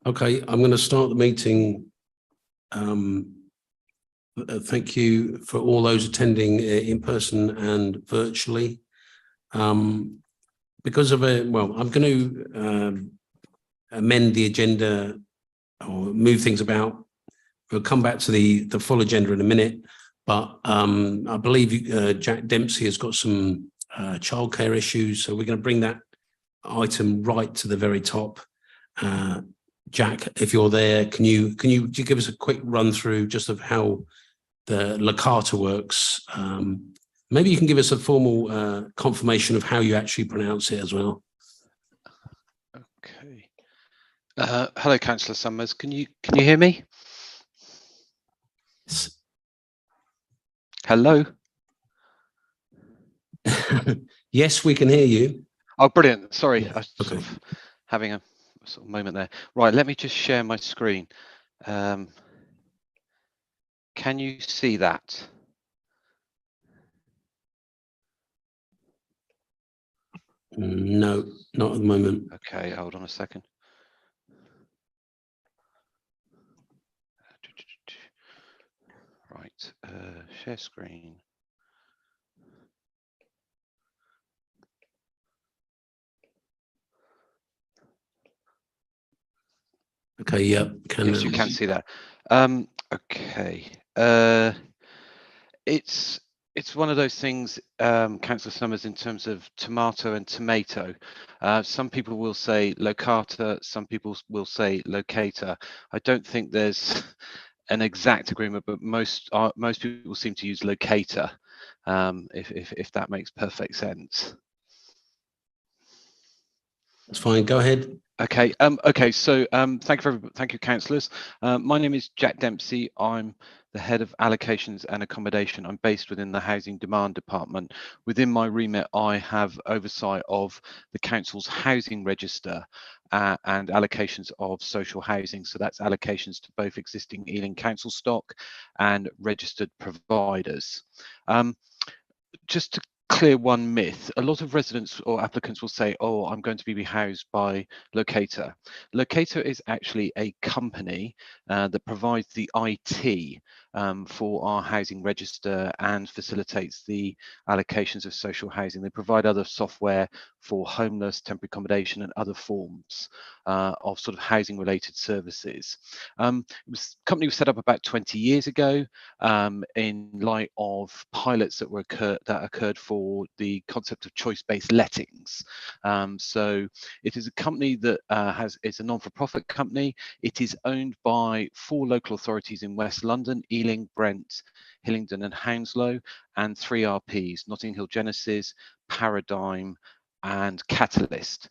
Okay, I'm going to start the meeting. Thank you for all those attending in person and virtually. Because of I'm going to amend the agenda or move things about. We'll come back to the full agenda in a minute, but I believe Jack Dempsey has got some childcare issues, so we're going to bring that item right to the very top. Jack, if you're there, can you give us a quick run through just of how the Locata works? Maybe you can give us a formal confirmation of how you actually pronounce it as well. Okay. Hello, Councillor Summers. Can you hear me? Yes. Hello. Yes, we can hear you. Oh, brilliant. Sorry, Yeah. I was Okay. sort of having a sort of moment there. Right, let me just share my screen. Can you see that? No, not at the moment. Okay, hold on a second. Right, share screen. Okay, yeah. Yes, you can see that. Okay. It's one of those things, Councillor Summers, in terms of tomato and tomato. Some people will say locata, some people will say locator. I don't think there's an exact agreement, but most people seem to use locator, if that makes perfect sense. That's fine. Go ahead. Okay. Okay. So, thank you, councillors. My name is Jack Dempsey. I'm the head of allocations and accommodation. I'm based within the housing demand department. Within my remit, I have oversight of the council's housing register and allocations of social housing. So that's allocations to both existing Ealing council stock and registered providers. Just to clear one myth, a lot of residents or applicants will say, oh, I'm going to be housed by Locator. Locator is actually a company that provides the IT for our housing register and facilitates the allocations of social housing. They provide other software for homeless, temporary accommodation and other forms of sort of housing related services. The company was set up about 20 years ago in light of pilots that occurred for the concept of choice-based lettings. So it is a company that it's a non-for-profit company. It is owned by 4 local authorities in West London: Ealing, Brent, Hillingdon and Hounslow, and 3 RPs: Notting Hill Genesis, Paradigm and Catalyst.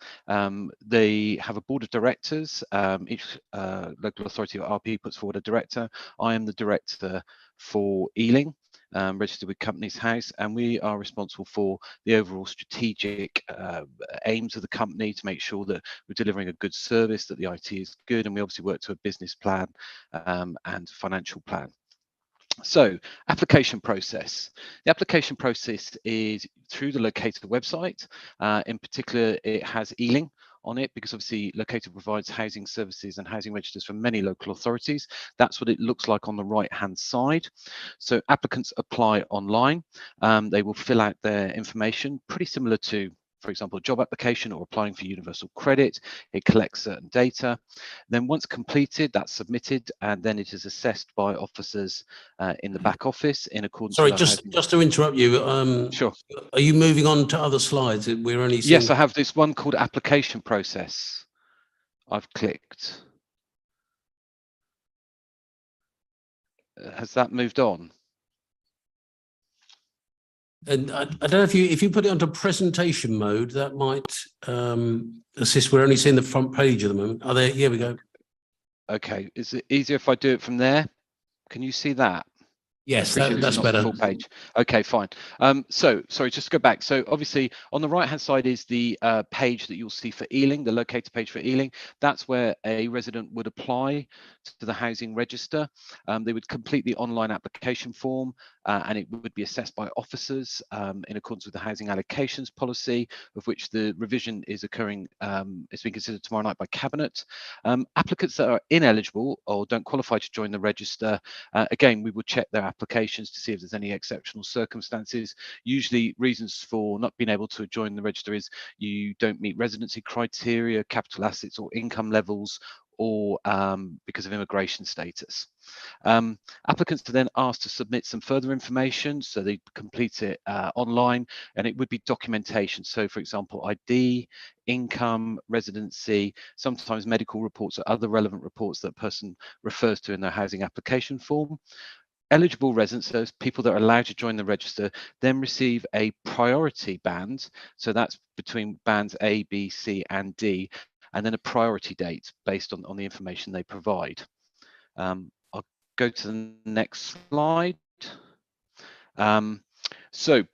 They have a board of directors. Each local authority or RP puts forward a director. I am the director for Ealing, registered with Companies House, and we are responsible for the overall strategic aims of the company to make sure that we're delivering a good service, that the IT is good, and we obviously work to a business plan and financial plan. So, application process. The application process is through the Locator website. In particular, it has Ealing on it because obviously Locator provides housing services and housing registers for many local authorities. That's what it looks like on the right hand side. So applicants apply online. They will fill out their information, pretty similar to, for example, a job application or applying for universal credit. It collects certain data. Then once completed, that's submitted, and then it is assessed by officers in the back office in accordance Sorry, with just to interrupt you. Sure. Are you moving on to other slides? We're only seeing... Yes, I have this one called application process. I've clicked. Has that moved on? And I don't know if you put it onto presentation mode, that might assist. We're only seeing the front page at the moment. Are there? Here we go. Okay. Is it easier if I do it from there? Can you see that? Yes, Appreciate this that's is not the better. full page. Okay, fine. So sorry, just to go back. So obviously on the right hand side is the page that you'll see for Ealing, the locator page for Ealing. That's where a resident would apply to the housing register. They would complete the online application form and it would be assessed by officers in accordance with the housing allocations policy, of which the revision is occurring, it's being considered tomorrow night by Cabinet. Applicants that are ineligible or don't qualify to join the register, again, we will check their applications to see if there's any exceptional circumstances. Usually reasons for not being able to join the register is you don't meet residency criteria, capital assets or income levels, or because of immigration status. Applicants are then asked to submit some further information, so they complete it online, and it would be documentation. So for example, ID, income, residency, sometimes medical reports or other relevant reports that a person refers to in their housing application form. Eligible residents, those people that are allowed to join the register, then receive a priority band. So that's between bands A, B, C, and D, and then a priority date based on the information they provide. I'll go to the next slide. So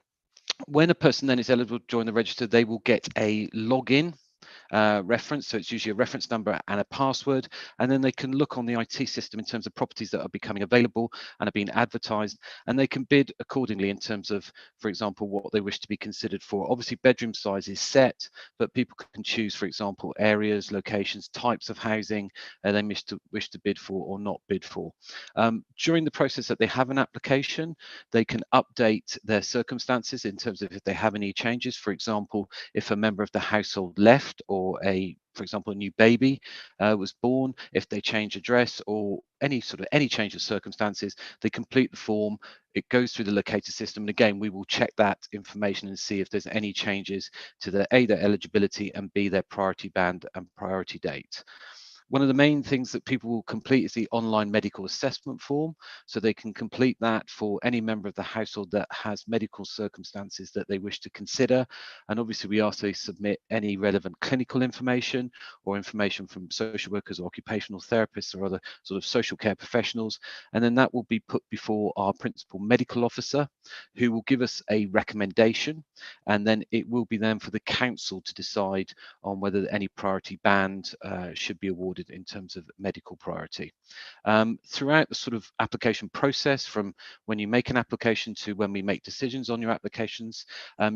when a person then is eligible to join the register, they will get a login reference. So it's usually a reference number and a password. And then they can look on the IT system in terms of properties that are becoming available and are being advertised. And they can bid accordingly in terms of, for example, what they wish to be considered for. Obviously, bedroom size is set, but people can choose, for example, areas, locations, types of housing they wish to bid for or not bid for. During the process that they have an application, they can update their circumstances in terms of if they have any changes. For example, if a member of the household left, or for example, a new baby was born, if they change address or any change of circumstances, they complete the form, it goes through the locator system, and again, we will check that information and see if there's any changes to their eligibility and B, their priority band and priority date. One of the main things that people will complete is the online medical assessment form. So they can complete that for any member of the household that has medical circumstances that they wish to consider. And obviously we ask they submit any relevant clinical information or information from social workers or occupational therapists or other sort of social care professionals. And then that will be put before our principal medical officer, who will give us a recommendation. And then it will be then for the council to decide on whether any priority band should be awarded in terms of medical priority. Throughout the sort of application process, from when you make an application to when we make decisions on your applications,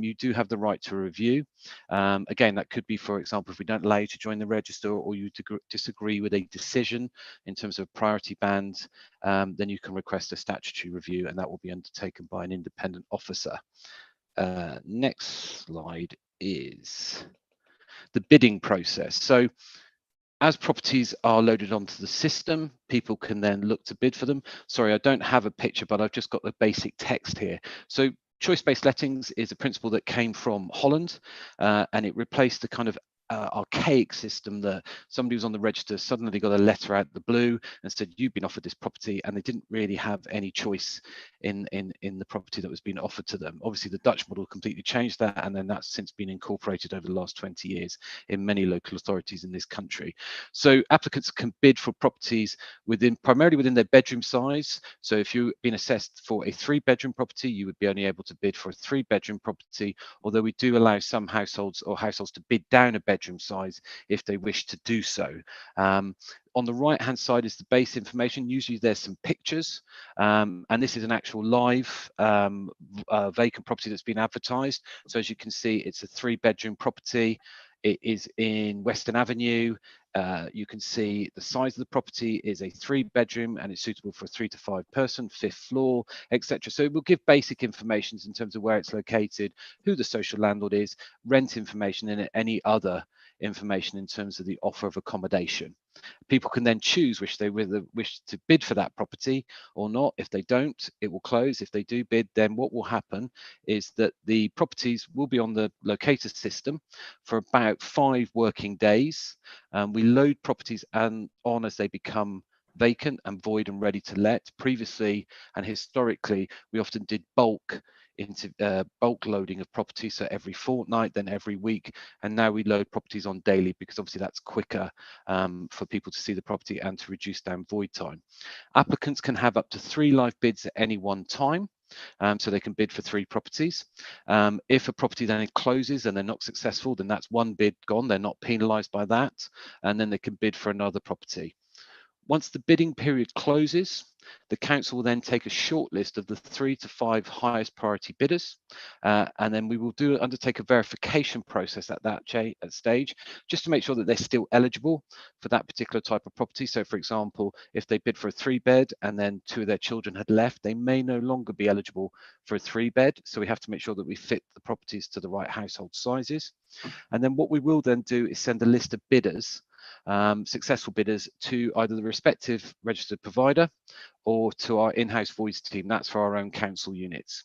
you do have the right to review. Again, that could be, for example, if we don't allow you to join the register or you disagree with a decision in terms of priority bands, then you can request a statutory review, and that will be undertaken by an independent officer. Next slide is the bidding process. So as properties are loaded onto the system, people can then look to bid for them. Sorry, I don't have a picture, but I've just got the basic text here. So choice-based lettings is a principle that came from Holland, and it replaced the kind of archaic system that somebody was on the register, suddenly got a letter out of the blue and said, you've been offered this property, and they didn't really have any choice in the property that was being offered to them. Obviously, the Dutch model completely changed that, and then that's since been incorporated over the last 20 years in many local authorities in this country. So applicants can bid for properties primarily within their bedroom size. So if you've been assessed for a 3-bedroom property, you would be only able to bid for a 3-bedroom property, although we do allow some households to bid down a bedroom size if they wish to do so. On the right hand side is the base information. Usually there's some pictures, and this is an actual live vacant property that's been advertised. So as you can see, it's a 3-bedroom property. It is in Western Avenue. You can see the size of the property is a 3-bedroom and it's suitable for a 3 to 5 person, 5th floor, etc. So it will give basic information in terms of where it's located, who the social landlord is, rent information, and any other information in terms of the offer of accommodation. People can then choose which they wish to bid for that property or not. If they don't, it will close. If they do bid, then what will happen is that the properties will be on the locator system for about 5 working days. We load properties on as they become vacant and void and ready to let. Previously and historically, we often did bulk into bulk loading of property, so every fortnight, then every week, and now we load properties on daily because obviously that's quicker for people to see the property and to reduce down void time. Applicants can have up to 3 live bids at any one time. So they can bid for 3 properties. If a property then closes and they're not successful, then that's 1 bid gone. They're not penalised by that, and then they can bid for another property. Once the bidding period closes, the council will then take a short list of the 3 to 5 highest priority bidders, and then we will undertake a verification process at that stage, just to make sure that they're still eligible for that particular type of property. So, for example, if they bid for a 3-bed and then 2 of their children had left, they may no longer be eligible for a 3-bed. So we have to make sure that we fit the properties to the right household sizes. And then what we will then do is send a list of bidders, successful bidders, to either the respective registered provider or to our in-house voice team. That's for our own council units.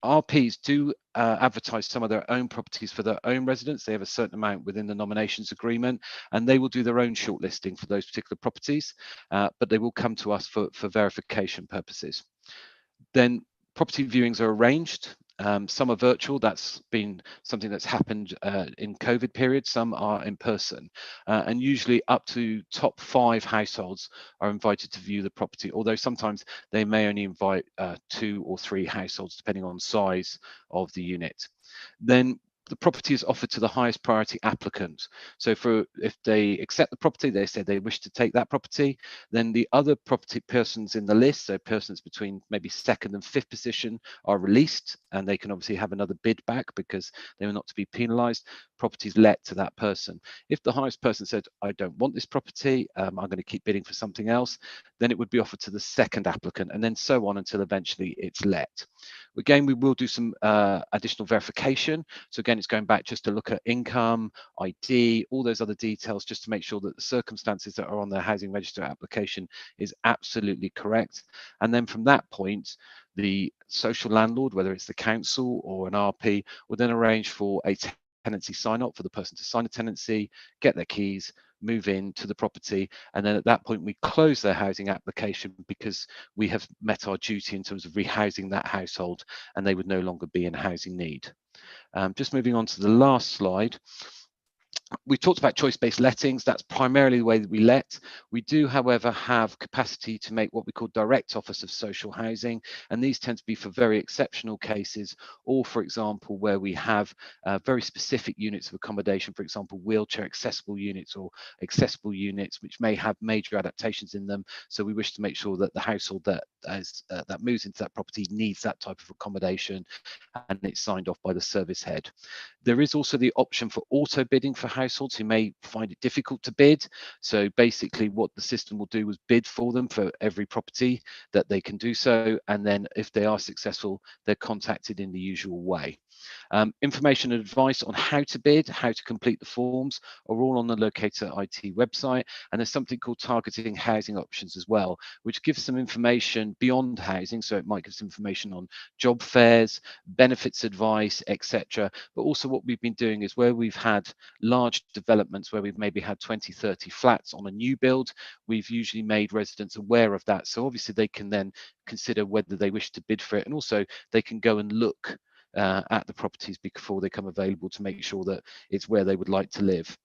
RPs do advertise some of their own properties for their own residents. They have a certain amount within the nominations agreement, and they will do their own shortlisting for those particular properties, but they will come to us for verification purposes. Then property viewings are arranged. Some are virtual. That's been something that's happened in COVID period. Some are in person, and usually up to top 5 households are invited to view the property, although sometimes they may only invite 2 or 3 households depending on size of the unit. Then the property is offered to the highest priority applicant. So if they accept the property, they say they wish to take that property, then the other property persons in the list, so persons between maybe 2nd and 5th position, are released, and they can obviously have another bid back because they were not to be penalised. Properties let to that person. If the highest person said, I don't want this property, I'm going to keep bidding for something else, then it would be offered to the 2nd applicant, and then so on until eventually it's let. Again, we will do some additional verification. So again, it's going back just to look at income, ID, all those other details, just to make sure that the circumstances that are on the housing register application is absolutely correct. And then from that point, the social landlord, whether it's the council or an RP, will then arrange for a tenancy sign up for the person to sign a tenancy, get their keys, move into the property, and then at that point we close their housing application because we have met our duty in terms of rehousing that household and they would no longer be in housing need. Just moving on to the last slide. We talked about choice-based lettings. That's primarily the way that we let. We do, however, have capacity to make what we call direct offers of social housing, and these tend to be for very exceptional cases, or, for example, where we have very specific units of accommodation, for example, wheelchair accessible units or accessible units which may have major adaptations in them. So we wish to make sure that the household that moves into that property needs that type of accommodation, and it's signed off by the service head. There is also the option for auto bidding for households who may find it difficult to bid. So basically what the system will do is bid for them for every property that they can do so, and then if they are successful, they're contacted in the usual way. Information and advice on how to bid, how to complete the forms are all on the Locator IT website, and there's something called targeting housing options as well, which gives some information beyond housing. So it might give some information on job fairs, benefits advice, etc. But also what we've been doing is where we've had large developments where we've maybe had 20, 30 flats on a new build, we've usually made residents aware of that. So obviously they can then consider whether they wish to bid for it, and also they can go and look at the properties before they come available to make sure that it's where they would like to live.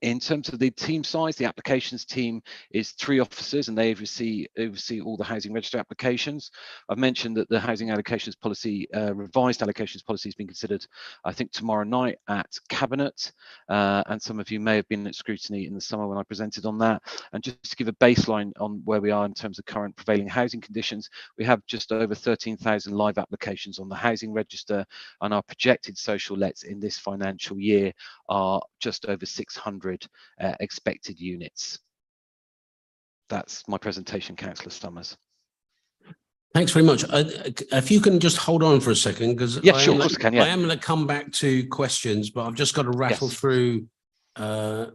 In terms of the team size, the applications team is 3 officers, and they oversee all the housing register applications. I've mentioned that the housing allocations policy, revised allocations policy, has been considered, I think, tomorrow night at Cabinet, and some of you may have been at Scrutiny in the summer when I presented on that. And just to give a baseline on where we are in terms of current prevailing housing conditions, we have just over 13,000 live applications on the housing register, and our projected social lets in this financial year are just over 600 expected units. That's my presentation, Councillor Stummers. Thanks very much. If you can just hold on for a second, because yeah, sure, of course I can. Yeah. I am going to come back to questions, but I've just got to rattle through a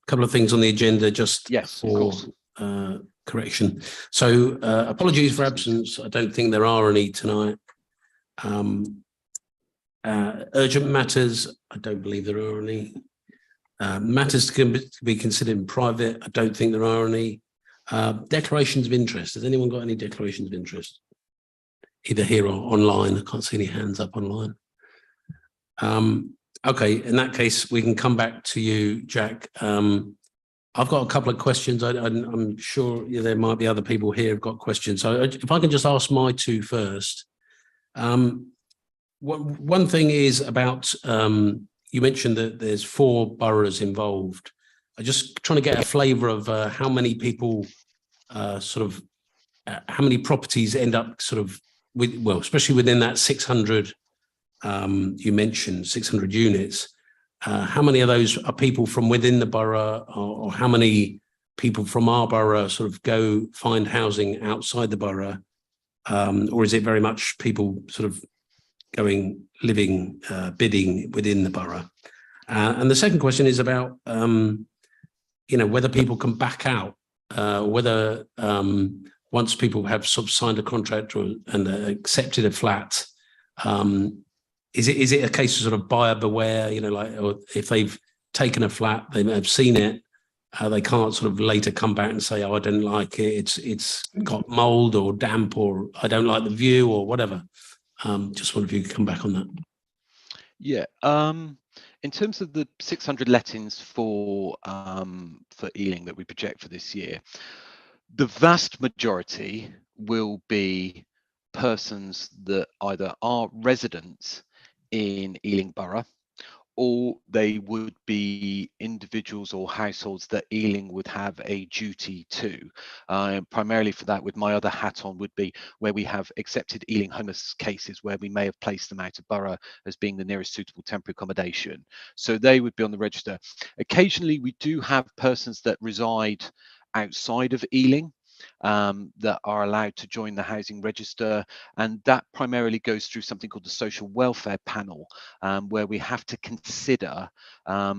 couple of things on the agenda just for correction. So apologies for absence. I don't think there are any tonight. Urgent matters, I don't believe there are any. Matters can be considered in private, I don't think there are any. Declarations of interest, has anyone got any declarations of interest? either here or online. I can't see any hands up online. Okay, in that case, we can come back to you, Jack. I've got a couple of questions. I'm sure there might be other people here who've got questions. So if I can just ask my two first. One thing is about, you mentioned that there's 4 boroughs involved. I'm just trying to get a flavour of how many people how many properties end up especially within that 600, you mentioned 600 units. How many of those are people from within the borough, or how many people from our borough sort of go find housing outside the borough? Or is it very much people sort of living, bidding within the borough? And the second question is about, whether people can back out, whether once people have sort of signed a contract and accepted a flat, is it a case of sort of buyer beware, or if they've taken a flat, they have seen it, they can't sort of later come back and say, oh, I didn't like it, it's got mold or damp, or I don't like the view or whatever. Just wonder if you could come back on that. Yeah. In terms of the 600 lettings for Ealing that we project for this year, the vast majority will be persons that either are residents in Ealing Borough, or they would be individuals or households that Ealing would have a duty to. Primarily for that, with my other hat on, would be where we have accepted Ealing homeless cases where we may have placed them out of borough as being the nearest suitable temporary accommodation. So they would be on the register. Occasionally, we do have persons that reside outside of Ealing that are allowed to join the housing register, and that primarily goes through something called the social welfare panel, where we have to consider a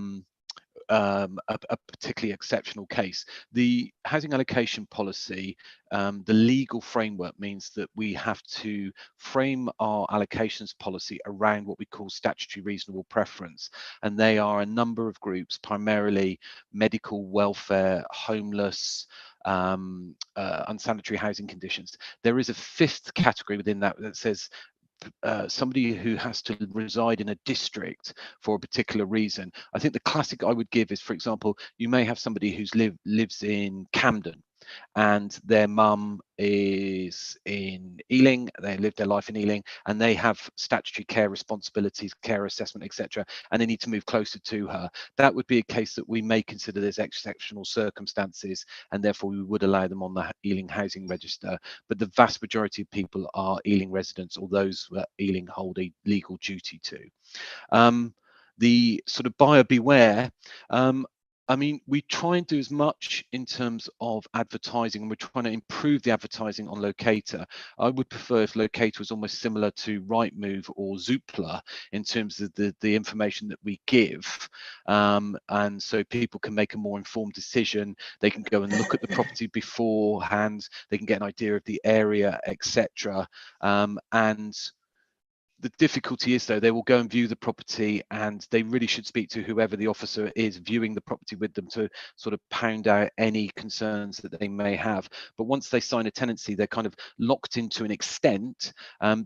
particularly exceptional case. The housing allocation policy, the legal framework means that we have to frame our allocations policy around what we call statutory reasonable preference, and they are a number of groups, primarily medical, welfare, homeless, unsanitary housing conditions. There is a 5th category within that that says somebody who has to reside in a district for a particular reason. I think the classic I would give is, for example, you may have somebody who's lives in Camden, and their mum is in Ealing, they live their life in Ealing, and they have statutory care responsibilities, care assessment, etc., and they need to move closer to her. That would be a case that we may consider there's exceptional circumstances, and therefore we would allow them on the Ealing housing register. But the vast majority of people are Ealing residents, or those that Ealing hold a legal duty to. The sort of buyer beware, I mean, we try and do as much in terms of advertising, and we're trying to improve the advertising on Locator. I would prefer if Locator was almost similar to Rightmove or Zoopla in terms of the information that we give, and so people can make a more informed decision. They can go and look at the property beforehand, they can get an idea of the area, etc. And the difficulty is, though, they will go and view the property, and they really should speak to whoever the officer is viewing the property with them to sort of pound out any concerns that they may have. But once they sign a tenancy, they're kind of locked into an extent.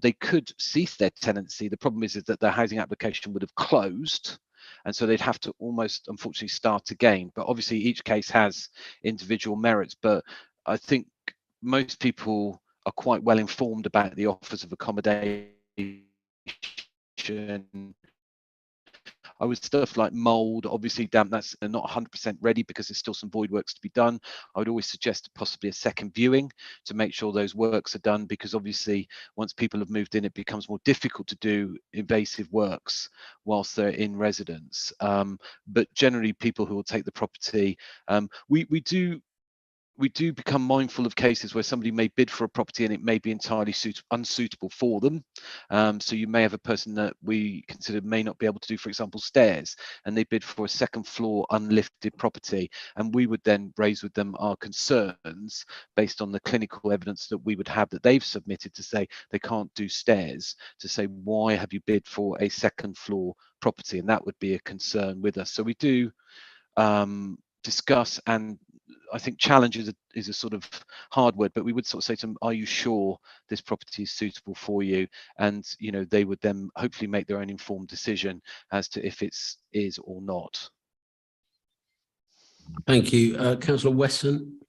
They could cease their tenancy. The problem is that their housing application would have closed, and so they'd have to almost, unfortunately, start again. But obviously, each case has individual merits. But I think most people are quite well informed about the offers of accommodation. I would stuff like mold, obviously damp, that's not 100% ready because there's still some void works to be done. I would always suggest possibly a second viewing to make sure those works are done, because obviously once people have moved in, it becomes more difficult to do invasive works whilst they're in residence. But generally, people who will take the property, we do become mindful of cases where somebody may bid for a property and it may be entirely unsuitable for them. So you may have a person that we consider may not be able to do, for example, stairs, and they bid for a 2nd floor unlifted property. And we would then raise with them our concerns based on the clinical evidence that we would have that they've submitted to say they can't do stairs, to say, why have you bid for a 2nd floor property? And that would be a concern with us. So we do discuss and I think challenge is a sort of hard word, but we would sort of say to them, are you sure this property is suitable for you? And they would then hopefully make their own informed decision as to if it's is or not. Thank you. Councillor Weston.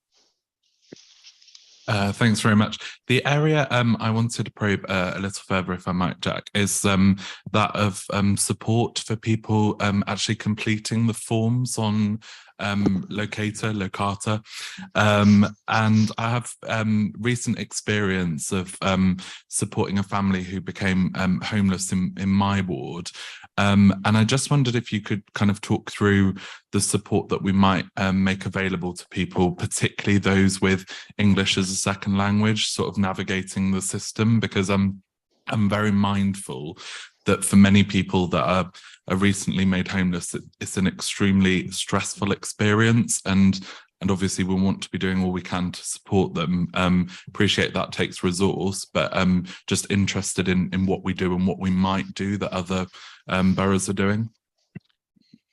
Thanks very much. The area I wanted to probe a little further, if I might, Jack, is that of support for people actually completing the forms on Locata. And I have recent experience of supporting a family who became homeless in my ward. And I just wondered if you could kind of talk through the support that we might make available to people, particularly those with English as a second language, sort of navigating the system, because I'm very mindful that for many people that are recently made homeless, it's an extremely stressful experience, and obviously we want to be doing all we can to support them. Appreciate that takes resource, but just interested in what we do and what we might do that other boroughs are doing.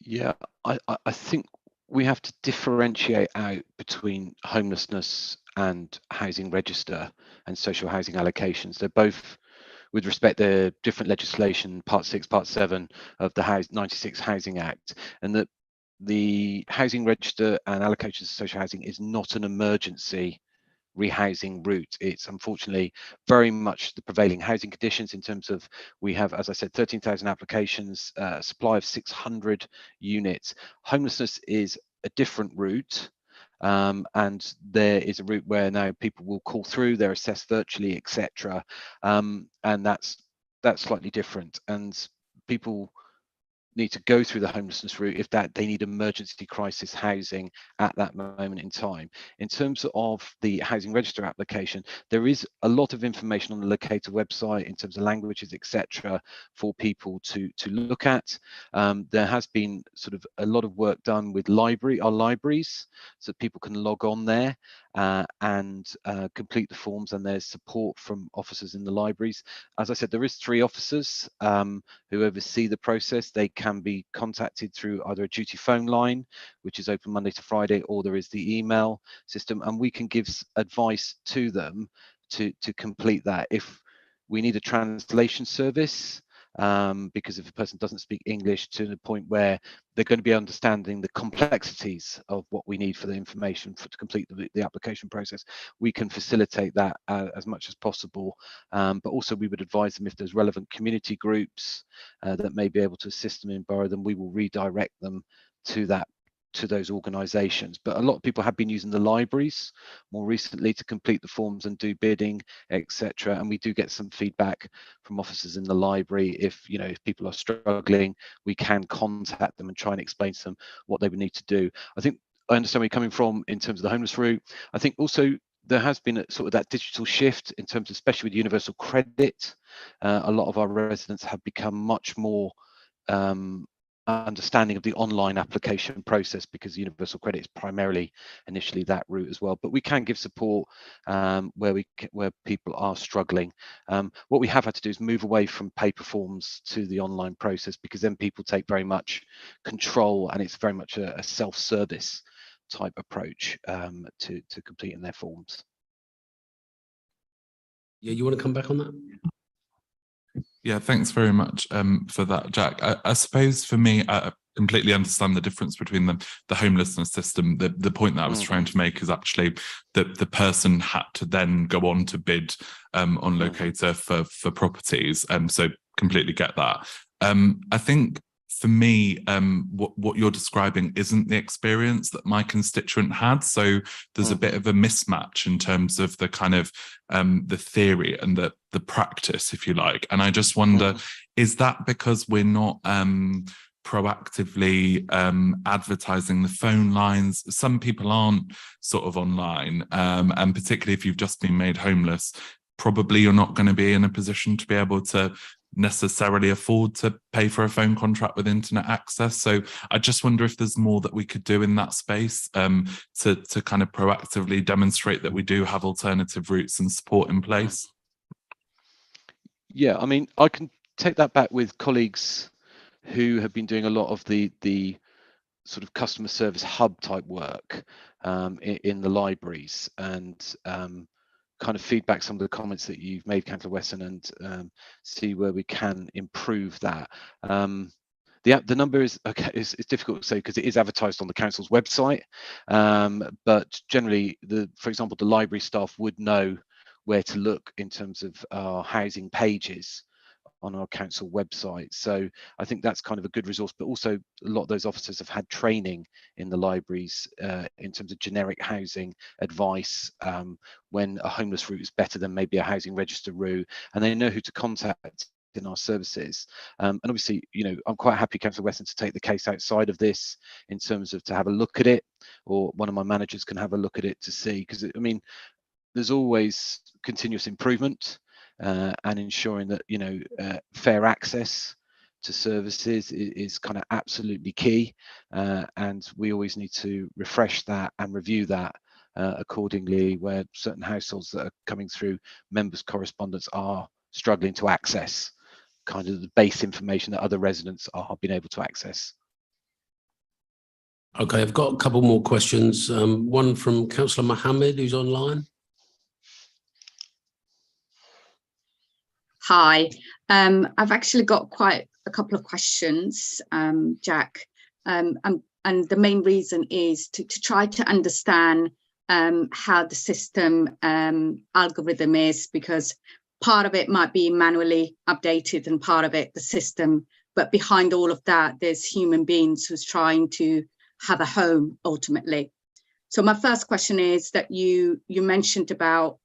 Yeah, I think we have to differentiate out between homelessness and housing register and social housing allocations. They're both, with respect, they're different legislation, Part 6, Part 7 of the 96 Housing Act, and that the housing register and allocations of social housing is not an emergency rehousing route. It's unfortunately very much the prevailing housing conditions in terms of, we have, as I said, 13,000 applications, supply of 600 units. Homelessness is a different route. And there is a route where now people will call through, they're assessed virtually, etc. And that's slightly different, and people need to go through the homelessness route if that they need emergency crisis housing at that moment in time. In terms of the housing register application, there is a lot of information on the Locator website in terms of languages, etc., for people to look at. There has been sort of a lot of work done with our libraries, so that people can log on there and complete the forms, and there's support from officers in the libraries. As I said, there is 3 officers who oversee the process. They can be contacted through either a duty phone line, which is open Monday to Friday, or there is the email system, and we can give advice to them to complete that. If we need a translation service, because if a person doesn't speak English to the point where they're going to be understanding the complexities of what we need for the information to complete the application process, we can facilitate that as much as possible. But also we would advise them, if there's relevant community groups that may be able to assist them in borough, then we will redirect them to those organisations. But a lot of people have been using the libraries more recently to complete the forms and do bidding, etc. And we do get some feedback from officers in the library. If people are struggling, we can contact them and try and explain to them what they would need to do. I understand where you're coming from in terms of the homeless route. I think also there has been a sort of that digital shift in terms of, especially with universal credit. A lot of our residents have become much more understanding of the online application process, because universal credit is primarily initially that route as well. But we can give support where people are struggling. What we have had to do is move away from paper forms to the online process, because then people take very much control, and it's very much a self-service type approach to completing their forms. Yeah, you want to come back on that? Yeah, thanks very much for that, Jack. I suppose for me, I completely understand the difference between the homelessness system. The point that I was trying to make is actually that the person had to then go on to bid on Locator for properties. So completely get that. I think for me, what you're describing isn't the experience that my constituent had. So there's a bit of a mismatch in terms of the kind of the theory and the practice, if you like. And I just wonder, is that because we're not proactively advertising the phone lines? Some people aren't sort of online, and particularly if you've just been made homeless, probably you're not going to be in a position to be able to necessarily afford to pay for a phone contract with internet access. So I just wonder if there's more that we could do in that space to kind of proactively demonstrate that we do have alternative routes and support in place. Yeah, I mean, I can take that back with colleagues who have been doing a lot of the sort of customer service hub type work in the libraries, and kind of feedback some of the comments that you've made, Councillor Weston, and see where we can improve that. The number is okay. It's difficult to say because it is advertised on the council's website, but generally, for example, the library staff would know where to look in terms of our housing pages on our council website. So I think that's kind of a good resource, but also a lot of those officers have had training in the libraries in terms of generic housing advice, when a homeless route is better than maybe a housing register route, and they know who to contact in our services. And obviously, you know, I'm quite happy, Councillor Weston, to take the case outside of this in terms of to have a look at it, or one of my managers can have a look at it to see, because I mean, there's always continuous improvement, and ensuring that, you know, fair access to services is kind of absolutely key, and we always need to refresh that and review that accordingly, where certain households that are coming through members' correspondence are struggling to access kind of the base information that other residents are being able to access. Okay, I've got a couple more questions. One from Councillor Mohammed, who's online. Hi, I've actually got quite a couple of questions, Jack, and the main reason is to try to understand how the system algorithm is, because part of it might be manually updated and part of it the system, but behind all of that there's human beings who's trying to have a home ultimately. So my first question is that you mentioned about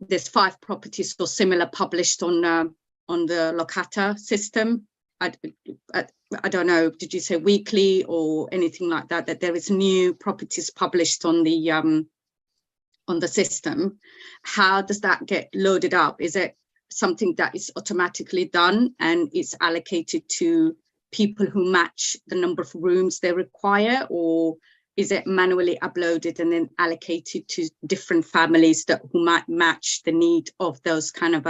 there's 5 properties or similar published on the Locata system. I don't know, did you say weekly or anything like that, that there is new properties published on the system? How does that get loaded up? Is it something that is automatically done and it's allocated to people who match the number of rooms they require, or is it manually uploaded and then allocated to different families who might match the need of those kind of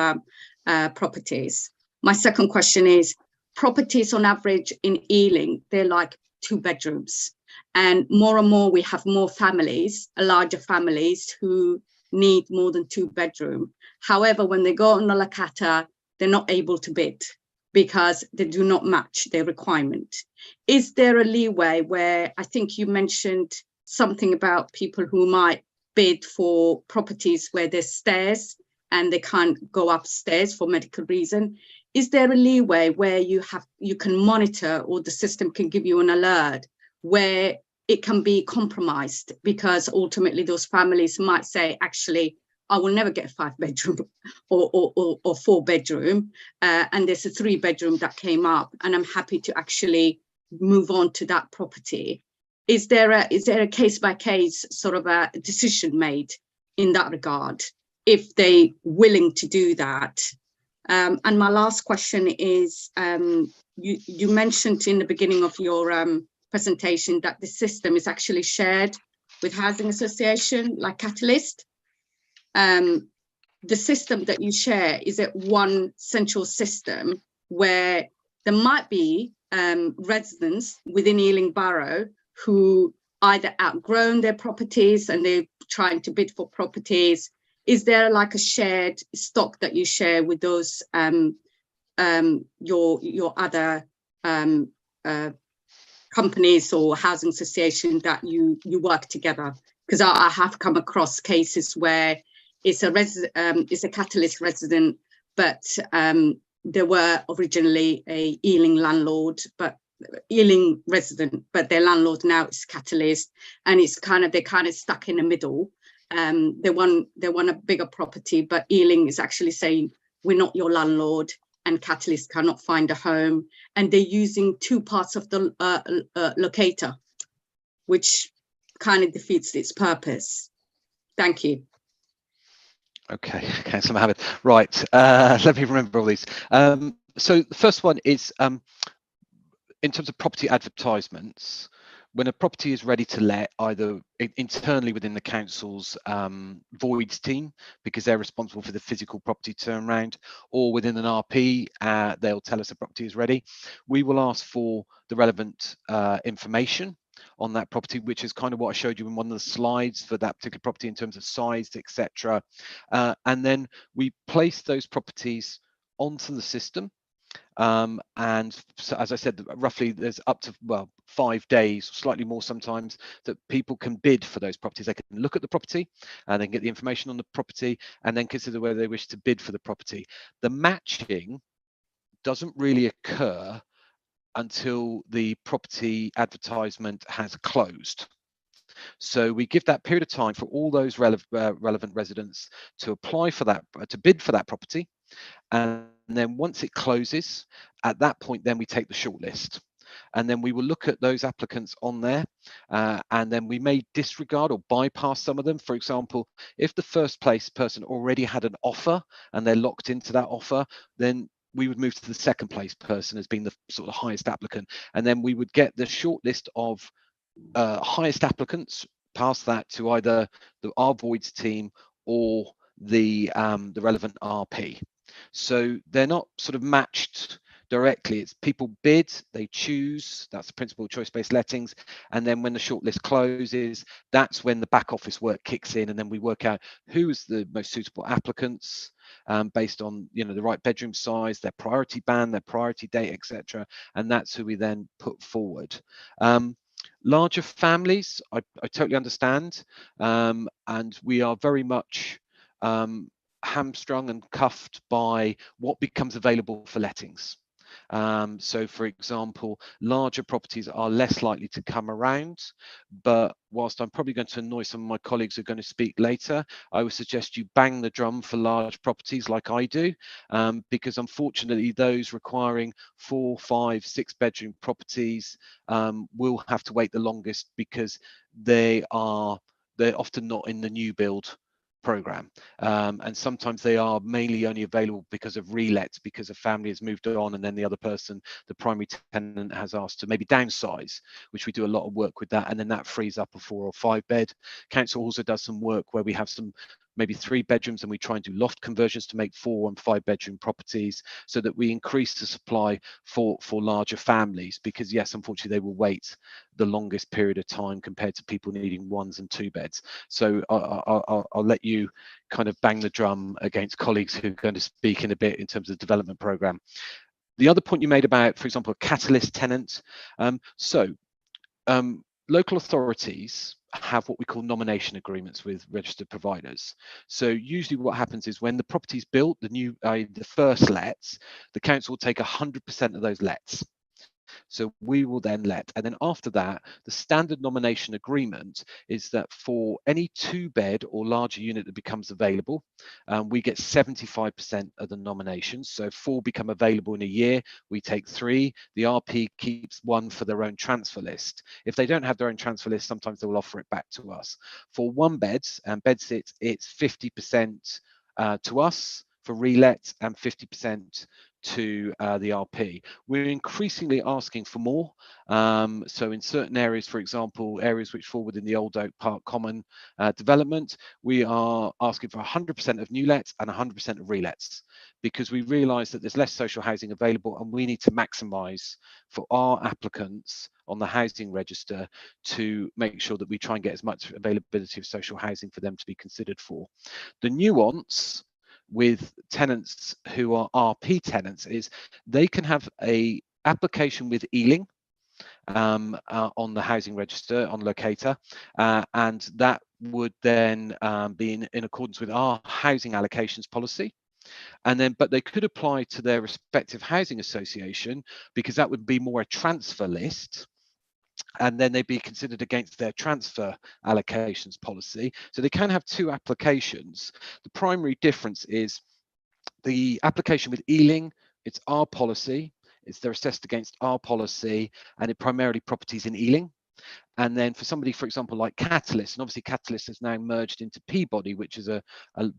properties? My second question is, properties on average in Ealing, they're like 2 bedrooms. And more we have more families, larger families who need more than 2 bedroom. However, when they go on the Locata, they're not able to bid because they do not match their requirement. Is there a leeway where, I think you mentioned something about people who might bid for properties where there's stairs and they can't go upstairs for medical reason? Is there a leeway where you can monitor, or the system can give you an alert where it can be compromised, because ultimately those families might say, actually, I will never get a 5 bedroom or 4 bedroom, and there's a 3 bedroom that came up, and I'm happy to actually move on to that property. Is there a case by case sort of a decision made in that regard, if they willing to do that? And my last question is, you mentioned in the beginning of your presentation that the system is actually shared with housing association like Catalyst. The system that you share, is it one central system where there might be residents within Ealing Borough who either outgrown their properties and they're trying to bid for properties? Is there like a shared stock that you share with those your other companies or housing association that you work together? Because I have come across cases where it's a Catalyst resident, but they were originally a Ealing landlord, but Ealing resident, but their landlord now is Catalyst, and it's they're kind of stuck in the middle. They want a bigger property, but Ealing is actually saying, we're not your landlord, and Catalyst cannot find a home, and they're using 2 parts of the locator, which kind of defeats its purpose. Thank you. Okay, Councillor Mohammed. Right, let me remember all these. So the first one is, in terms of property advertisements, when a property is ready to let, either internally within the council's voids team, because they're responsible for the physical property turnaround, or within an RP, they'll tell us a property is ready. We will ask for the relevant information on that property, which is kind of what I showed you in one of the slides for that particular property in terms of size, etc. And then we place those properties onto the system. And so, as I said, roughly there's up to 5 days, slightly more sometimes, that people can bid for those properties. They can look at the property and then get the information on the property and then consider whether they wish to bid for the property. The matching doesn't really occur until the property advertisement has closed. So we give that period of time for all those relevant residents to apply for that, to bid for that property. And then once it closes, at that point, then we take the shortlist. And then we will look at those applicants on there, and then we may disregard or bypass some of them. For example, if the first place person already had an offer and they're locked into that offer, then we would move to the second place person as being the sort of highest applicant. And then we would get the shortlist of highest applicants, pass that to either our voids team or the relevant RP. So they're not sort of matched directly. It's people bid, they choose. That's the principle of choice-based lettings. And then when the shortlist closes, that's when the back office work kicks in, and then we work out who is the most suitable applicants based on the right bedroom size, their priority band, their priority date, etc. And that's who we then put forward. Larger families, I totally understand, and we are very much hamstrung and cuffed by what becomes available for lettings. So for example, larger properties are less likely to come around, but whilst I'm probably going to annoy some of my colleagues who are going to speak later, I would suggest you bang the drum for large properties like I do, because unfortunately those requiring 4, 5, 6 bedroom properties will have to wait the longest, because they're often not in the new build program, and sometimes they are mainly only available because of relets, because a family has moved on and then the other person, the primary tenant, has asked to maybe downsize, which we do a lot of work with that, and then that frees up a 4 or 5 bed. Council also does some work where we have some maybe 3 bedrooms and we try and do loft conversions to make 4 and 5 bedroom properties, so that we increase the supply for larger families, because yes, unfortunately they will wait the longest period of time compared to people needing 1s and 2 beds. So I'll let you kind of bang the drum against colleagues who are going to speak in a bit in terms of the development program. The other point you made about, for example, a catalyst tenant. Local authorities have what we call nomination agreements with registered providers. So usually what happens is when the property's built, the first lets, the council will take 100% of those lets. So we will then let, and then after that, the standard nomination agreement is that for any 2-bed or larger unit that becomes available, we get 75% of the nominations. So 4 become available in a year, we take 3. The RP keeps 1 for their own transfer list. If they don't have their own transfer list, sometimes they will offer it back to us. For 1 beds and bed sits, it's 50% to us for relet and 50% to the RP. We're increasingly asking for more. So in certain areas, for example, areas which fall within the Old Oak Park Common development, we are asking for 100% of new lets and 100% of relets, because we realise that there's less social housing available, and we need to maximise for our applicants on the housing register to make sure that we try and get as much availability of social housing for them to be considered for. The nuance with tenants who are RP tenants is they can have a application with Ealing on the housing register on Locator, and that would then be in accordance with our housing allocations policy. And then, but they could apply to their respective housing association, because that would be more a transfer list, and then they'd be considered against their transfer allocations policy. So they can have 2 applications. The primary difference is the application with Ealing, it's our policy, they're assessed against our policy, and it primarily properties in Ealing. And then for somebody, for example, like Catalyst, and obviously Catalyst has now merged into Peabody, which is a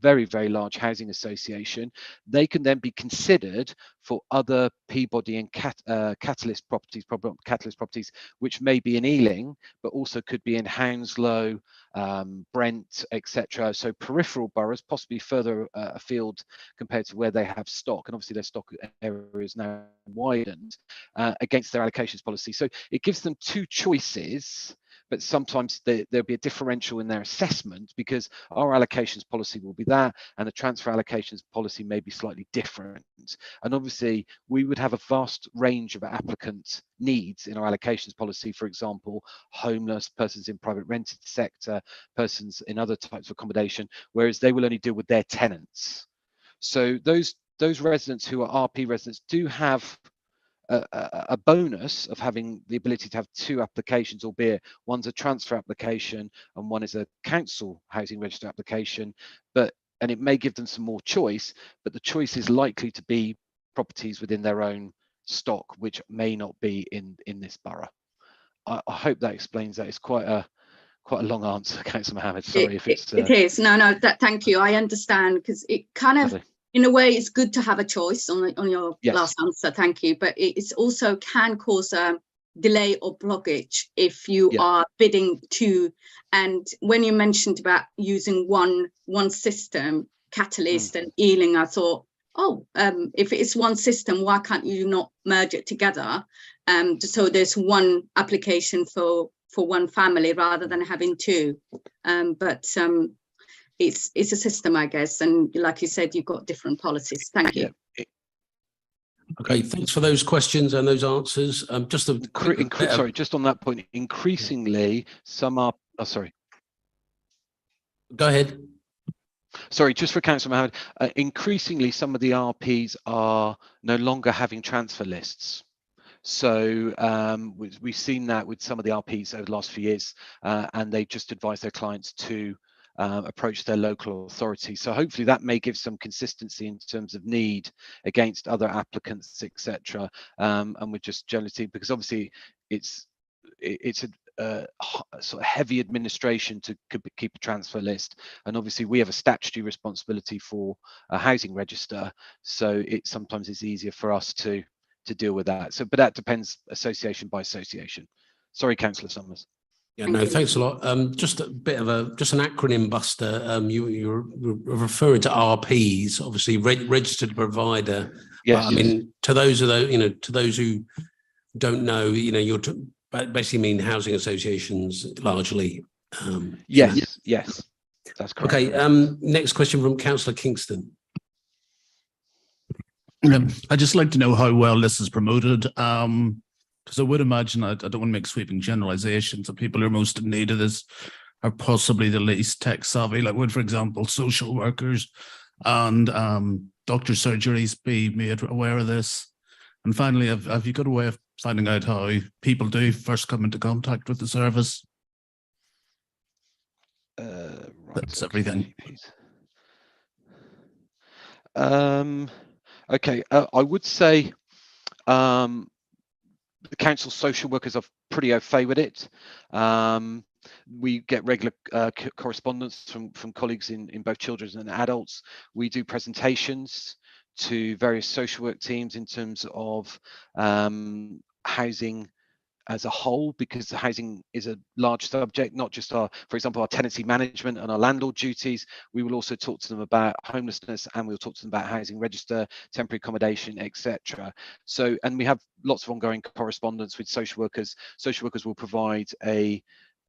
very, very large housing association, they can then be considered for other Peabody and Catalyst properties, which may be in Ealing, but also could be in Hounslow, Brent, etc. So peripheral boroughs, possibly further afield compared to where they have stock, and obviously their stock area is now widened against their allocations policy. So it gives them two choices, but sometimes there'll be a differential in their assessment because our allocations policy will be that, and the transfer allocations policy may be slightly different. And obviously, we would have a vast range of applicant needs in our allocations policy. For example, homeless, persons in private rented sector, persons in other types of accommodation, whereas they will only deal with their tenants. So those residents who are RP residents do have a bonus of having the ability to have two applications, albeit one's a transfer application and one is a council housing register application, and it may give them some more choice, but the choice is likely to be properties within their own stock, which may not be in this borough. I hope that explains that. It's quite a long answer, Councillor Mohammed. Sorry if it's it is. No, thank you. I understand, because it kind of, in a way, it's good to have a choice on your last answer. Thank you. But it's also can cause a delay or blockage if you are bidding two. And when you mentioned about using one system, Catalyst and Ealing, I thought, if it's one system, why can't you not merge it together? So there's one application for one family rather than having two. It's a system, I guess, and like you said, you've got different policies. Thank you. Okay, thanks for those questions and those answers. Just just on that point, increasingly some are. Oh, sorry. Go ahead. Sorry, just for Councillor Mohammed, increasingly some of the RPs are no longer having transfer lists. So we've seen that with some of the RPs over the last few years, and they just advise their clients to approach their local authority. So hopefully that may give some consistency in terms of need against other applicants, etc. And we're just generally, because obviously it's a sort of heavy administration to keep a transfer list, and obviously we have a statutory responsibility for a housing register, so it sometimes is easier for us to deal with that. So, but that depends association by association. Sorry, Councillor Summers. Yeah, no, thanks a lot. Just a bit of an acronym buster. You're referring to RPs, obviously registered provider. Yes. But, I mean, to those who don't know, you're basically mean housing associations largely. Yes, that's correct. Okay. Next question from Councillor Kingston. I'd just like to know how well this is promoted. Because I would imagine, I don't want to make sweeping generalizations, that people who are most in need of this are possibly the least tech savvy. Like, would, for example, social workers and doctor surgeries be made aware of this? And finally, have you got a way of finding out how people do first come into contact with the service? Right, that's everything. Okay, I would say the council social workers are pretty au fait with it. We get regular correspondence from colleagues in both children and adults. We do presentations to various social work teams in terms of housing as a whole, because the housing is a large subject, not just for example, our tenancy management and our landlord duties. We will also talk to them about homelessness, and we'll talk to them about housing register, temporary accommodation, etc. So, and we have lots of ongoing correspondence with social workers. Social workers will provide a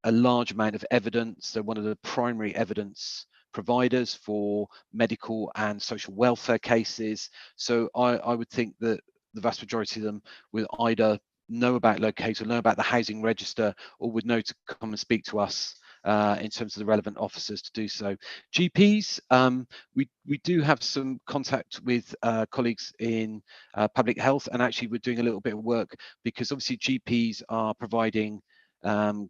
large amount of evidence. They're one of the primary evidence providers for medical and social welfare cases. So I would think that the vast majority of them will either know about locator, know about the housing register, or would know to come and speak to us in terms of the relevant officers to do so. GPs, we do have some contact with colleagues in public health, and actually we're doing a little bit of work because obviously GPs are providing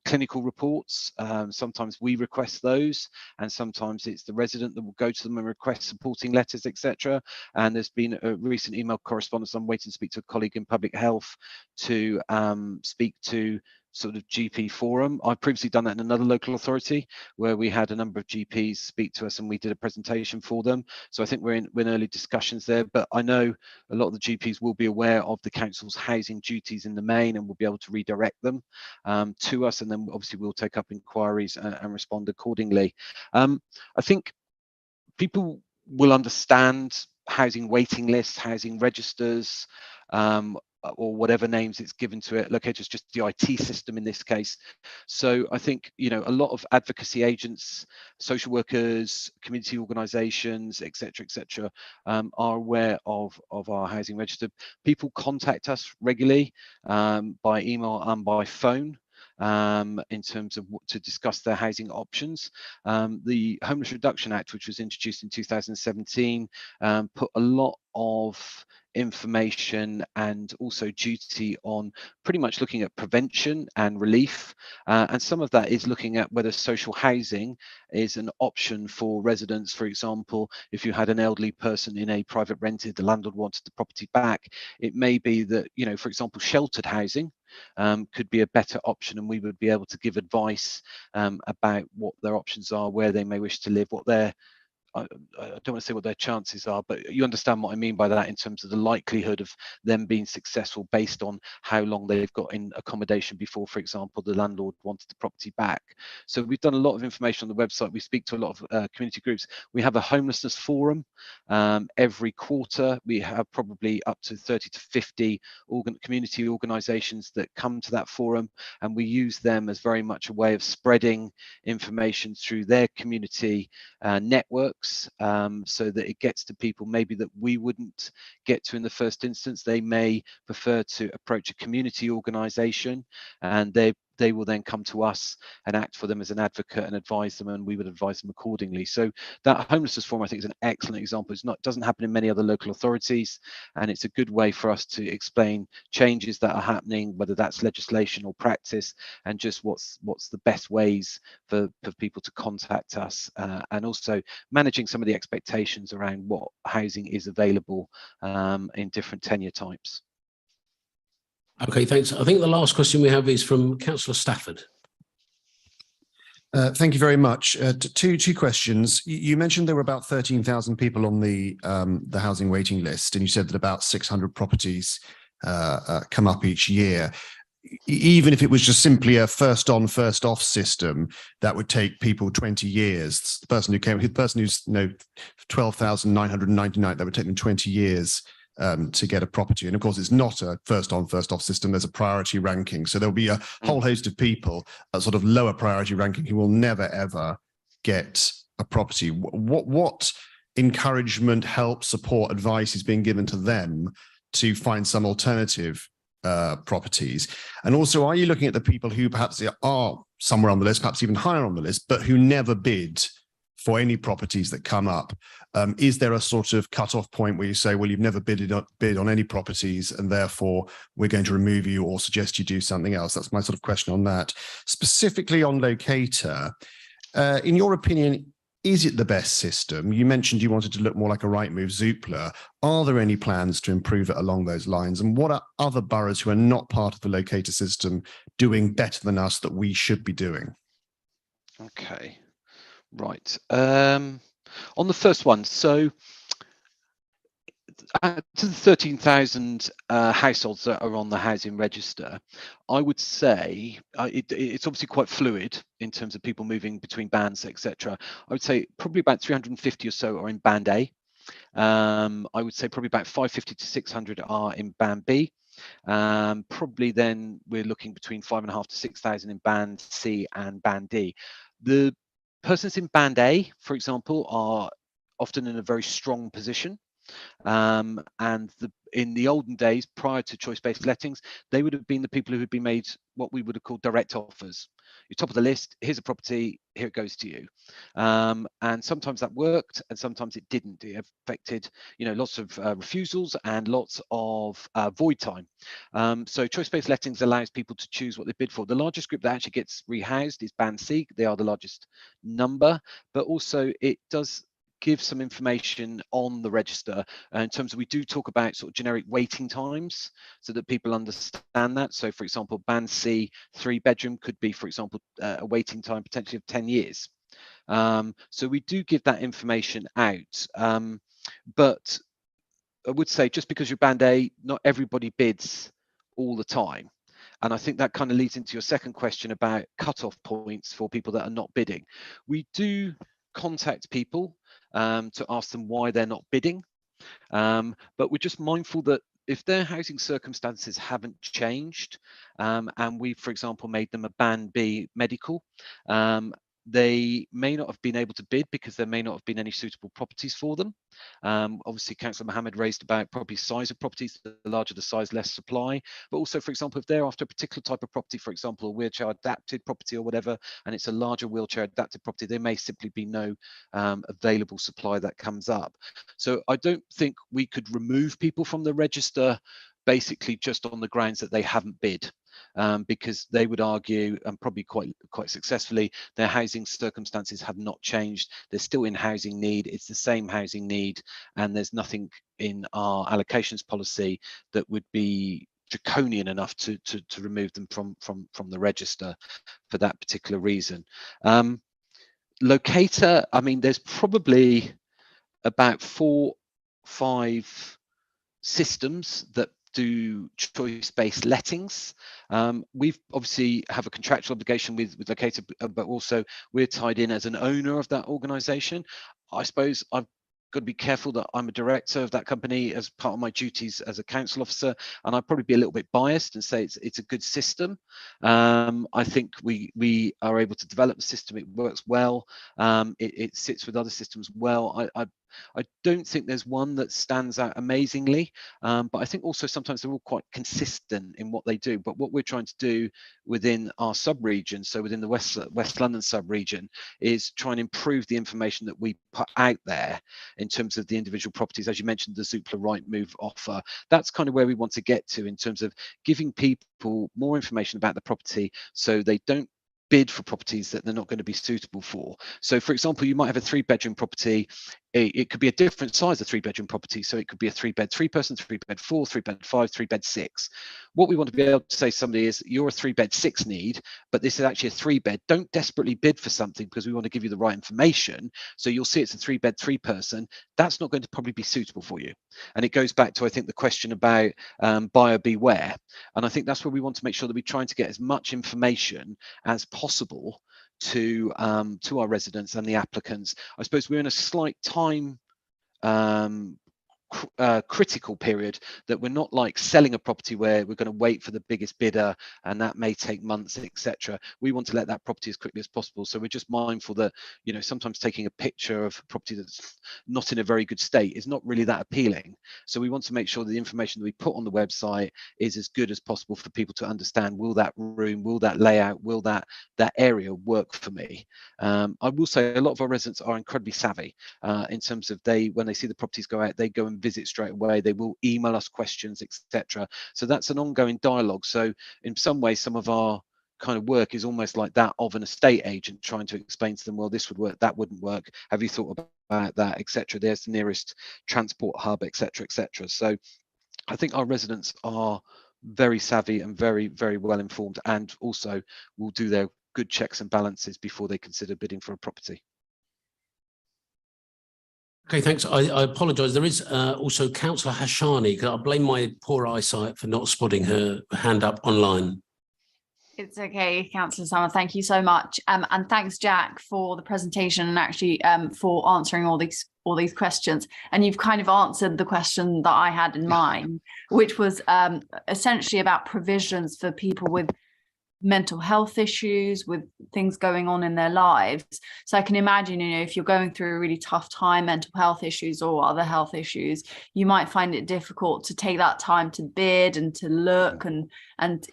clinical reports. Sometimes we request those, and sometimes it's the resident that will go to them and request supporting letters, etc. And there's been a recent email correspondence. I'm waiting to speak to a colleague in public health to speak to sort of GP forum. I've previously done that in another local authority where we had a number of GPs speak to us and we did a presentation for them. So I think we're in early discussions there, but I know a lot of the GPs will be aware of the council's housing duties in the main and will be able to redirect them to us, and then obviously we'll take up inquiries and respond accordingly. I think people will understand housing waiting lists, housing registers, or whatever names it's given to it. Locator is just the IT system in this case. So I think, you know, a lot of advocacy agents, social workers, community organisations, etc., are aware of our housing register. People contact us regularly by email and by phone in terms of what to discuss their housing options. The Homeless Reduction Act, which was introduced in 2017, put a lot of information and also duty on pretty much looking at prevention and relief, and some of that is looking at whether social housing is an option for residents. For example, if you had an elderly person in a private rented, the landlord wanted the property back, it may be that, you know, for example, sheltered housing could be a better option, and we would be able to give advice about what their options are, where they may wish to live, what their I don't want to say what their chances are, but you understand what I mean by that in terms of the likelihood of them being successful based on how long they've got in accommodation before, for example, the landlord wanted the property back. So we've done a lot of information on the website. We speak to a lot of community groups. We have a homelessness forum every quarter. We have probably up to 30 to 50 community organisations that come to that forum, and we use them as very much a way of spreading information through their community networks, so that it gets to people maybe that we wouldn't get to in the first instance. They may prefer to approach a community organisation, and they will then come to us and act for them as an advocate and advise them, and we would advise them accordingly. So that homelessness forum, I think, is an excellent example. Doesn't happen in many other local authorities, and it's a good way for us to explain changes that are happening, whether that's legislation or practice, and just what's the best ways for people to contact us, and also managing some of the expectations around what housing is available in different tenure types. Okay, thanks. I think the last question we have is from Councillor Stafford. Thank you very much. Two questions. You mentioned there were about 13,000 people on the housing waiting list, and you said that about 600 properties come up each year. Even if it was just simply a first on, first off system, that would take people 20 years. The person who's 12,999, that would take them 20 years to get a property. And of course, it's not a first on, first off system. There's a priority ranking. So there'll be a whole host of people at sort of lower priority ranking who will never, ever get a property. What encouragement, help, support, advice is being given to them to find some alternative properties? And also, are you looking at the people who perhaps are somewhere on the list, perhaps even higher on the list, but who never bid for any properties that come up? Is there a sort of cut-off point where you say, well, you've never bid on any properties, and therefore we're going to remove you or suggest you do something else? That's my sort of question on that. Specifically on Locator, in your opinion, is it the best system? You mentioned you wanted to look more like a Rightmove Zoopla. Are there any plans to improve it along those lines? And what are other boroughs who are not part of the Locator system doing better than us that we should be doing? Okay, right. On the first one, so to the 13,000 households that are on the housing register, I would say it's obviously quite fluid in terms of people moving between bands, etc. I would say probably about 350 or so are in band A. I would say probably about 550 to 600 are in band B. Probably then we're looking between 5,500 to 6,000 in band C and band D. The persons in band A, for example, are often in a very strong position. And in the olden days, prior to choice-based lettings, they would have been the people who had been made what we would have called direct offers. You're top of the list, here's a property, here it goes to you. And sometimes that worked, and sometimes it didn't. It affected, lots of refusals and lots of void time. So choice-based lettings allows people to choose what they bid for. The largest group that actually gets rehoused is band C. They are the largest number, but also it does give some information on the register in terms of, we do talk about sort of generic waiting times so that people understand that. So for example, band C 3-bedroom could be, for example, a waiting time potentially of 10 years. So we do give that information out, but I would say just because you're band A, not everybody bids all the time. And I think that kind of leads into your second question about cut-off points for people that are not bidding. We do contact people to ask them why they're not bidding, but we're just mindful that if their housing circumstances haven't changed, and we, for example, made them a band B medical, they may not have been able to bid because there may not have been any suitable properties for them. Obviously, Councillor Mohammed raised about probably size of properties, the larger the size, less supply. But also, for example, if they're after a particular type of property, for example, a wheelchair adapted property or whatever, and it's a larger wheelchair adapted property, there may simply be no available supply that comes up. So I don't think we could remove people from the register basically just on the grounds that they haven't bid. Because they would argue, and probably quite successfully, their housing circumstances have not changed. They're still in housing need. It's the same housing need, and there's nothing in our allocations policy that would be draconian enough to remove them from the register for that particular reason. Locator, I mean, there's probably about 4-5 systems that do choice-based lettings. We've obviously have a contractual obligation with Locator, but also we're tied in as an owner of that organization. I suppose I've got to be careful that I'm a director of that company as part of my duties as a council officer, and I'd probably be a little bit biased and say it's a good system. I think we are able to develop the system. It works well. It sits with other systems well. I don't think there's one that stands out amazingly, but I think also sometimes they're all quite consistent in what they do. But what we're trying to do within our sub-region, so within the West London sub-region, is try and improve the information that we put out there in terms of the individual properties. As you mentioned, the Zoopla Rightmove offer, that's kind of where we want to get to in terms of giving people more information about the property so they don't bid for properties that they're not going to be suitable for. So for example, you might have a 3-bedroom property. It could be a different size of 3-bedroom property. So it could be a 3-bed 3-person, 3-bed 4, 3-bed 5, 3-bed 6. What we want to be able to say to somebody is, you're a 3-bed 6 need, but this is actually a 3-bed. Don't desperately bid for something because we want to give you the right information. So you'll see it's a 3-bed 3-person. That's not going to probably be suitable for you. And it goes back to, I think, the question about buyer beware. And I think that's where we want to make sure that we're trying to get as much information as possible to our residents and the applicants. I suppose we're in a slight time critical period, that we're not like selling a property where we're going to wait for the biggest bidder and that may take months, etc. We want to let that property as quickly as possible. So we're just mindful that, you know, sometimes taking a picture of a property that's not in a very good state is not really that appealing. So we want to make sure the information that we put on the website is as good as possible for people to understand, will that room, will that layout, will that area work for me? I will say a lot of our residents are incredibly savvy in terms of when they see the properties go out, they go and visit straight away. They will email us questions, etc. So that's an ongoing dialogue. So in some ways, some of our kind of work is almost like that of an estate agent trying to explain to them, well, this would work, that wouldn't work. Have you thought about that, etc. There's the nearest transport hub, etc., etc. So I think our residents are very savvy and very, very well informed, and also will do their good checks and balances before they consider bidding for a property. Okay, thanks. I apologise. There is also Councillor Hashani. I blame my poor eyesight for not spotting her hand up online. It's okay, Councillor Summer. Thank you so much, and thanks, Jack, for the presentation and actually for answering all these questions. And you've kind of answered the question that I had in mind, which was essentially about provisions for people with mental health issues, with things going on in their lives. So I can imagine, you know, if you're going through a really tough time, mental health issues or other health issues, you might find it difficult to take that time to bid and to look and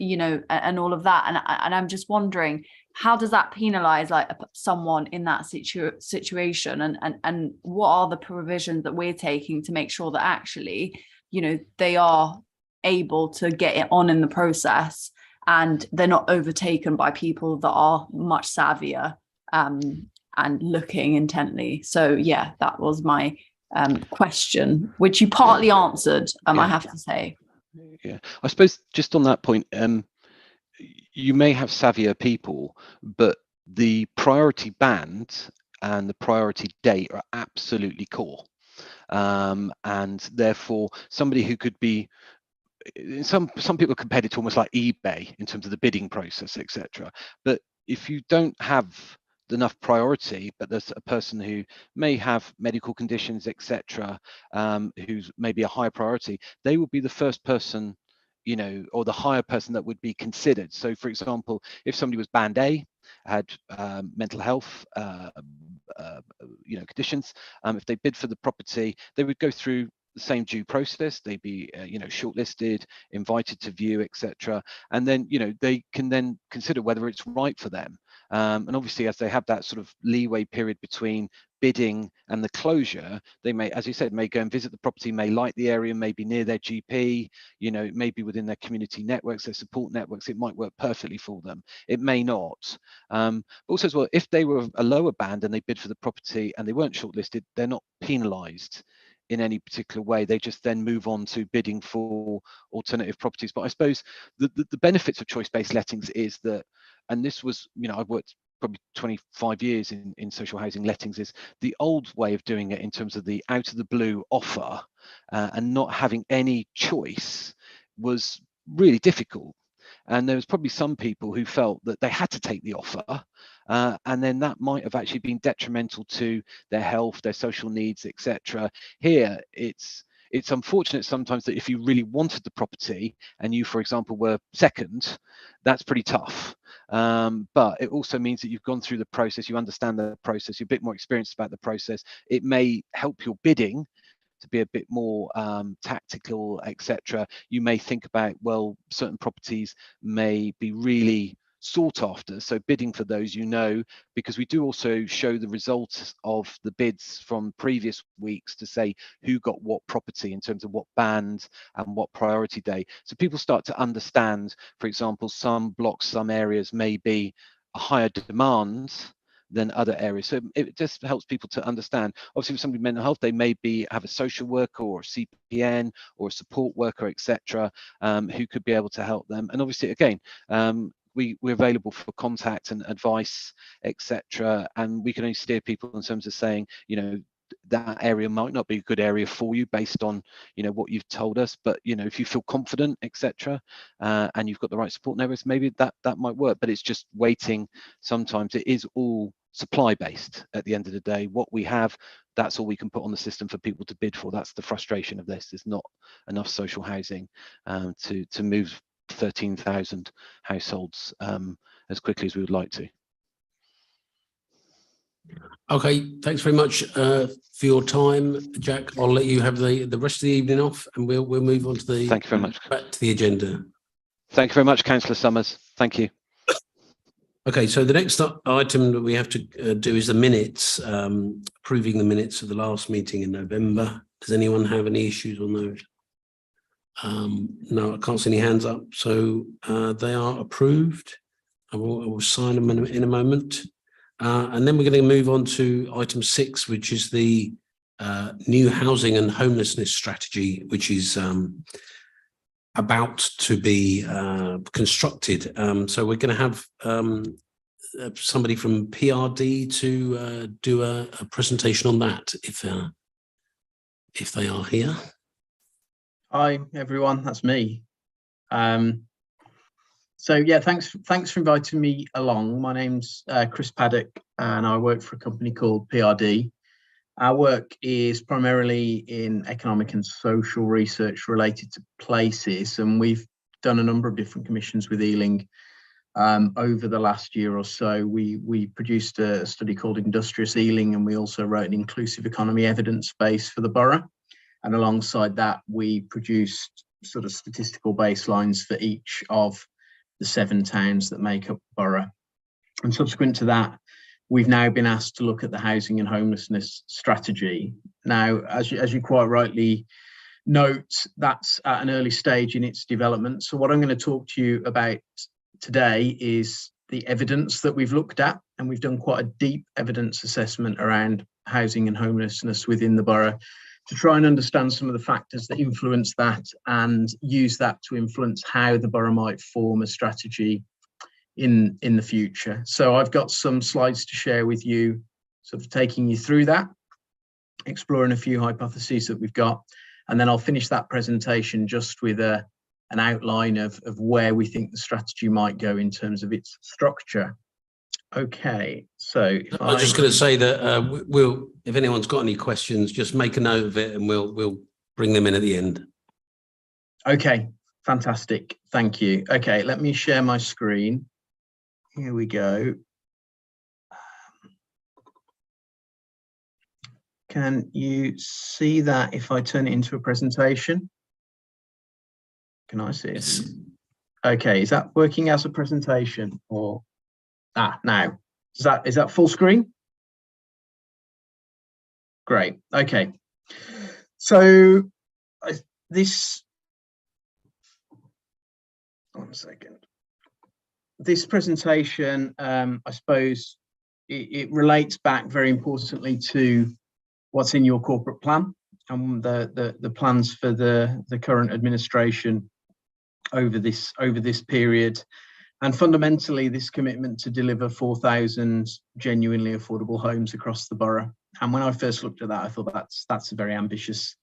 you know, and all of that. And I'm just wondering, how does that penalize like someone in that situation? And what are the provisions that we're taking to make sure that actually, you know, they are able to get it on in the process and they're not overtaken by people that are much savvier and and looking intently. So yeah, that was my question, which you partly answered, I have to say. Yeah, I suppose just on that point, you may have savvier people, but the priority band and the priority date are absolutely core. And therefore, somebody who could be, some people compare it to almost like eBay in terms of the bidding process, etc. But if you don't have enough priority, but there's a person who may have medical conditions, etc., who's maybe a higher priority, they will be the first person, you know, or the higher person that would be considered. So, for example, if somebody was band A, had mental health, you know, conditions, if they bid for the property, they would go through the same due process. They'd be, you know, shortlisted, invited to view, etc. And then, you know, they can then consider whether it's right for them. And obviously, as they have that sort of leeway period between bidding and the closure, they may, as you said, may go and visit the property, may like the area, may be near their GP, you know, maybe within their community networks, their support networks, it might work perfectly for them. It may not. But also as well, if they were a lower band and they bid for the property and they weren't shortlisted, they're not penalised in any particular way. They just then move on to bidding for alternative properties. But I suppose the benefits of choice-based lettings is that, and this was, you know, I've worked probably 25 years in social housing lettings, is the old way of doing it in terms of the out of the blue offer and not having any choice was really difficult. And there was probably some people who felt that they had to take the offer, and then that might have actually been detrimental to their health, their social needs, etc. Here, it's unfortunate sometimes that if you really wanted the property and you, for example, were second, that's pretty tough. But it also means that you've gone through the process, you understand the process, you're a bit more experienced about the process. It may help your bidding to be a bit more tactical, etc. You may think about, well, certain properties may be really sought after, so bidding for those, you know, because we do also show the results of the bids from previous weeks to say who got what property in terms of what band and what priority day. So people start to understand, for example, some blocks, some areas may be a higher demand than other areas. So it just helps people to understand. Obviously, with somebody with mental health, they may have a social worker or a CPN or a support worker, etc., who could be able to help them. And obviously, again, we're available for contact and advice, etc. And we can only steer people in terms of saying, you know, that area might not be a good area for you based on, you know, what you've told us, but, you know, if you feel confident, etc., and you've got the right support networks, maybe that might work. But it's just waiting. Sometimes it is all supply based at the end of the day. What we have, that's all we can put on the system for people to bid for. That's the frustration of this. There's not enough social housing to move 13,000 households as quickly as we would like to. Okay, thanks very much for your time, Jack. I'll let you have the rest of the evening off, and we'll move on to the Thank you very much. Back to the agenda. Thank you very much, Councillor Summers. Thank you. Okay, so the next item that we have to do is the minutes, approving the minutes of the last meeting in November. Does anyone have any issues on those? No, I can't see any hands up, so they are approved. I will sign them in a moment. And then we're going to move on to item 6, which is the new housing and homelessness strategy, which is about to be constructed. So we're going to have somebody from PRD to do a presentation on that, if they are here. Hi everyone, that's me. So yeah, thanks for inviting me along. My name's Chris Paddock, and I work for a company called PRD. Our work is primarily in economic and social research related to places, and we've done a number of different commissions with Ealing over the last year or so. We produced a study called Industrious Ealing, and we also wrote an inclusive economy evidence base for the borough. And alongside that, we produced sort of statistical baselines for each of the 7 towns that make up the borough. And subsequent to that, we've now been asked to look at the housing and homelessness strategy. Now, as you quite rightly note, that's at an early stage in its development. So what I'm going to talk to you about today is the evidence that we've looked at, and we've done quite a deep evidence assessment around housing and homelessness within the borough to try and understand some of the factors that influence that and use that to influence how the borough might form a strategy in the future. So I've got some slides to share with you, sort of taking you through that, exploring a few hypotheses that we've got, and then I'll finish that presentation just with an outline of where we think the strategy might go in terms of its structure. Okay, so I was just going to say that we'll, if anyone's got any questions, just make a note of it, and we'll bring them in at the end. Okay, fantastic. Thank you. Okay, let me share my screen. Here we go. Can you see that if I turn it into a presentation? Can I see it? Yes. Okay, is that working as a presentation or now? Is that full screen? Great. Okay. So this, one second. This presentation, I suppose, it relates back very importantly to what's in your corporate plan and the plans for the current administration over this period, and fundamentally this commitment to deliver 4,000 genuinely affordable homes across the borough. And when I first looked at that, I thought that's a very ambitious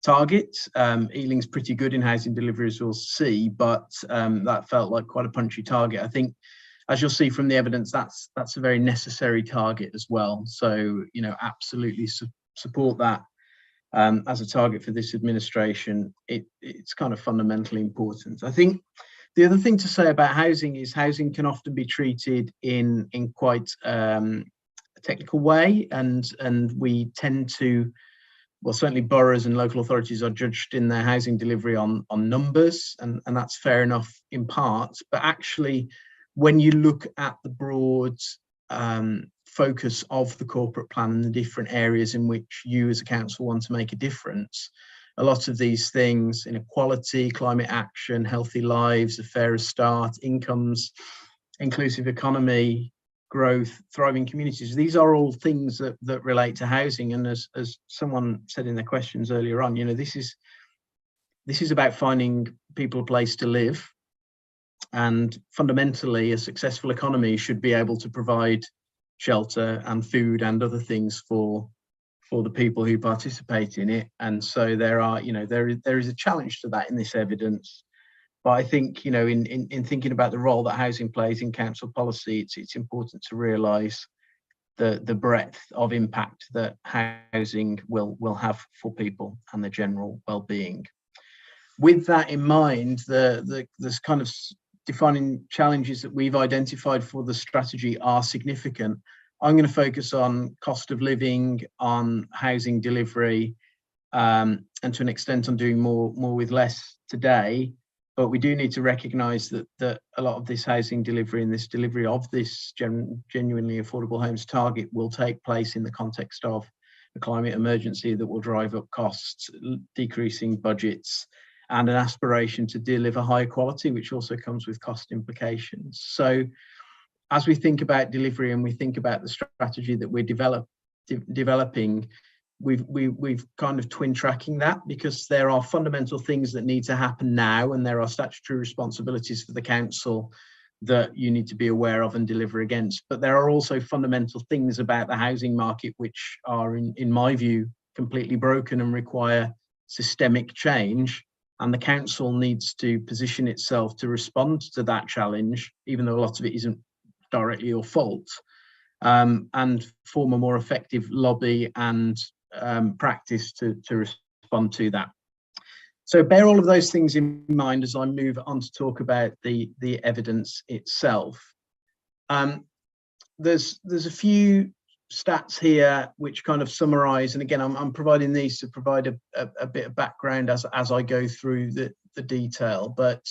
target. Ealing's pretty good in housing delivery, as we'll see, but that felt like quite a punchy target. I think, as you'll see from the evidence, that's a very necessary target as well. So, you know, absolutely support that as a target for this administration. It's kind of fundamentally important. I think the other thing to say about housing is housing can often be treated in quite a technical way, and we tend to, well, certainly boroughs and local authorities are judged in their housing delivery on numbers, and that's fair enough in part. But actually, when you look at the broad focus of the corporate plan and the different areas in which you as a council want to make a difference, a lot of these things, inequality, climate action, healthy lives, a fairer start, incomes, inclusive economy, growth, thriving communities, these are all things that relate to housing. And as someone said in their questions earlier on, you know, this is about finding people a place to live, and fundamentally a successful economy should be able to provide shelter and food and other things for the people who participate in it. And so there is a challenge to that in this evidence. But I think, you know, in thinking about the role that housing plays in council policy, it's important to realise the breadth of impact that housing will have for people and the general well-being. With that in mind, the kind of defining challenges that we've identified for the strategy are significant. I'm going to focus on cost of living, on housing delivery, and to an extent on doing more with less today. But we do need to recognise that a lot of this housing delivery and this delivery of this genuinely affordable homes target will take place in the context of a climate emergency that will drive up costs, decreasing budgets, and an aspiration to deliver high quality, which also comes with cost implications. So as we think about delivery and we think about the strategy that we're developing, we've kind of twin tracking that, because there are fundamental things that need to happen now, and there are statutory responsibilities for the council that you need to be aware of and deliver against. But there are also fundamental things about the housing market which are, in my view, completely broken and require systemic change. And the council needs to position itself to respond to that challenge, even though a lot of it isn't directly your fault, and form a more effective lobby and practice to respond to that. So bear all of those things in mind as I move on to talk about the evidence itself. There's a few stats here which kind of summarize, and again I'm providing these to provide a bit of background as I go through the detail. But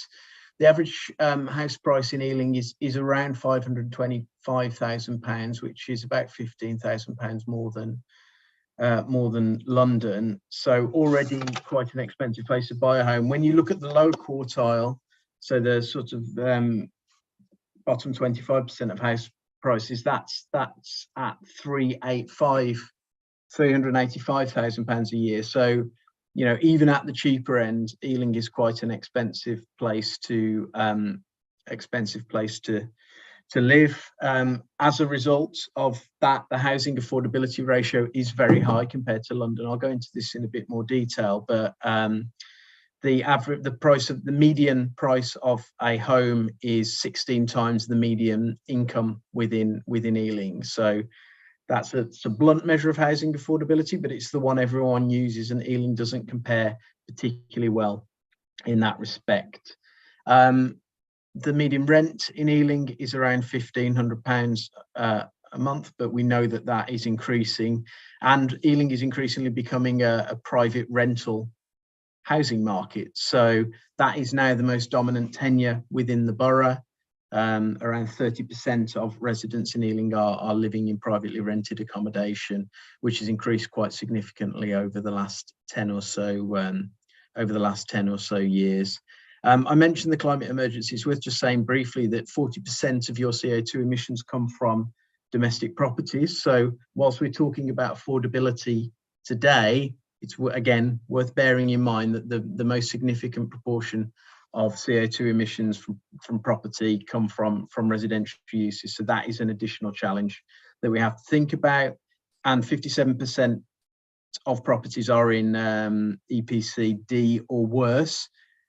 the average house price in Ealing is around £525,000, which is about £15,000 more than London. So already quite an expensive place to buy a home. When you look at the low quartile, so the sort of bottom 25% of house prices, that's at £385,000 a year. So, you know, even at the cheaper end, Ealing is quite an expensive place to live. As a result of that, the housing affordability ratio is very high compared to London. I'll go into this in a bit more detail, but the median price of a home is 16 times the median income within Ealing. So it's a blunt measure of housing affordability, but it's the one everyone uses, and Ealing doesn't compare particularly well in that respect. The median rent in Ealing is around £1,500 a month, but we know that that is increasing, and Ealing is increasingly becoming a private rental housing market. So that is now the most dominant tenure within the borough. Around 30% of residents in Ealing are living in privately rented accommodation, which has increased quite significantly over the last 10 or so years. I mentioned the climate emergency. It's worth just saying briefly that 40% of your CO2 emissions come from domestic properties. So whilst we're talking about affordability today, it's again worth bearing in mind that the most significant proportion of CO2 emissions from property come from residential uses. So that is an additional challenge that we have to think about. And 57% of properties are in EPC D or worse.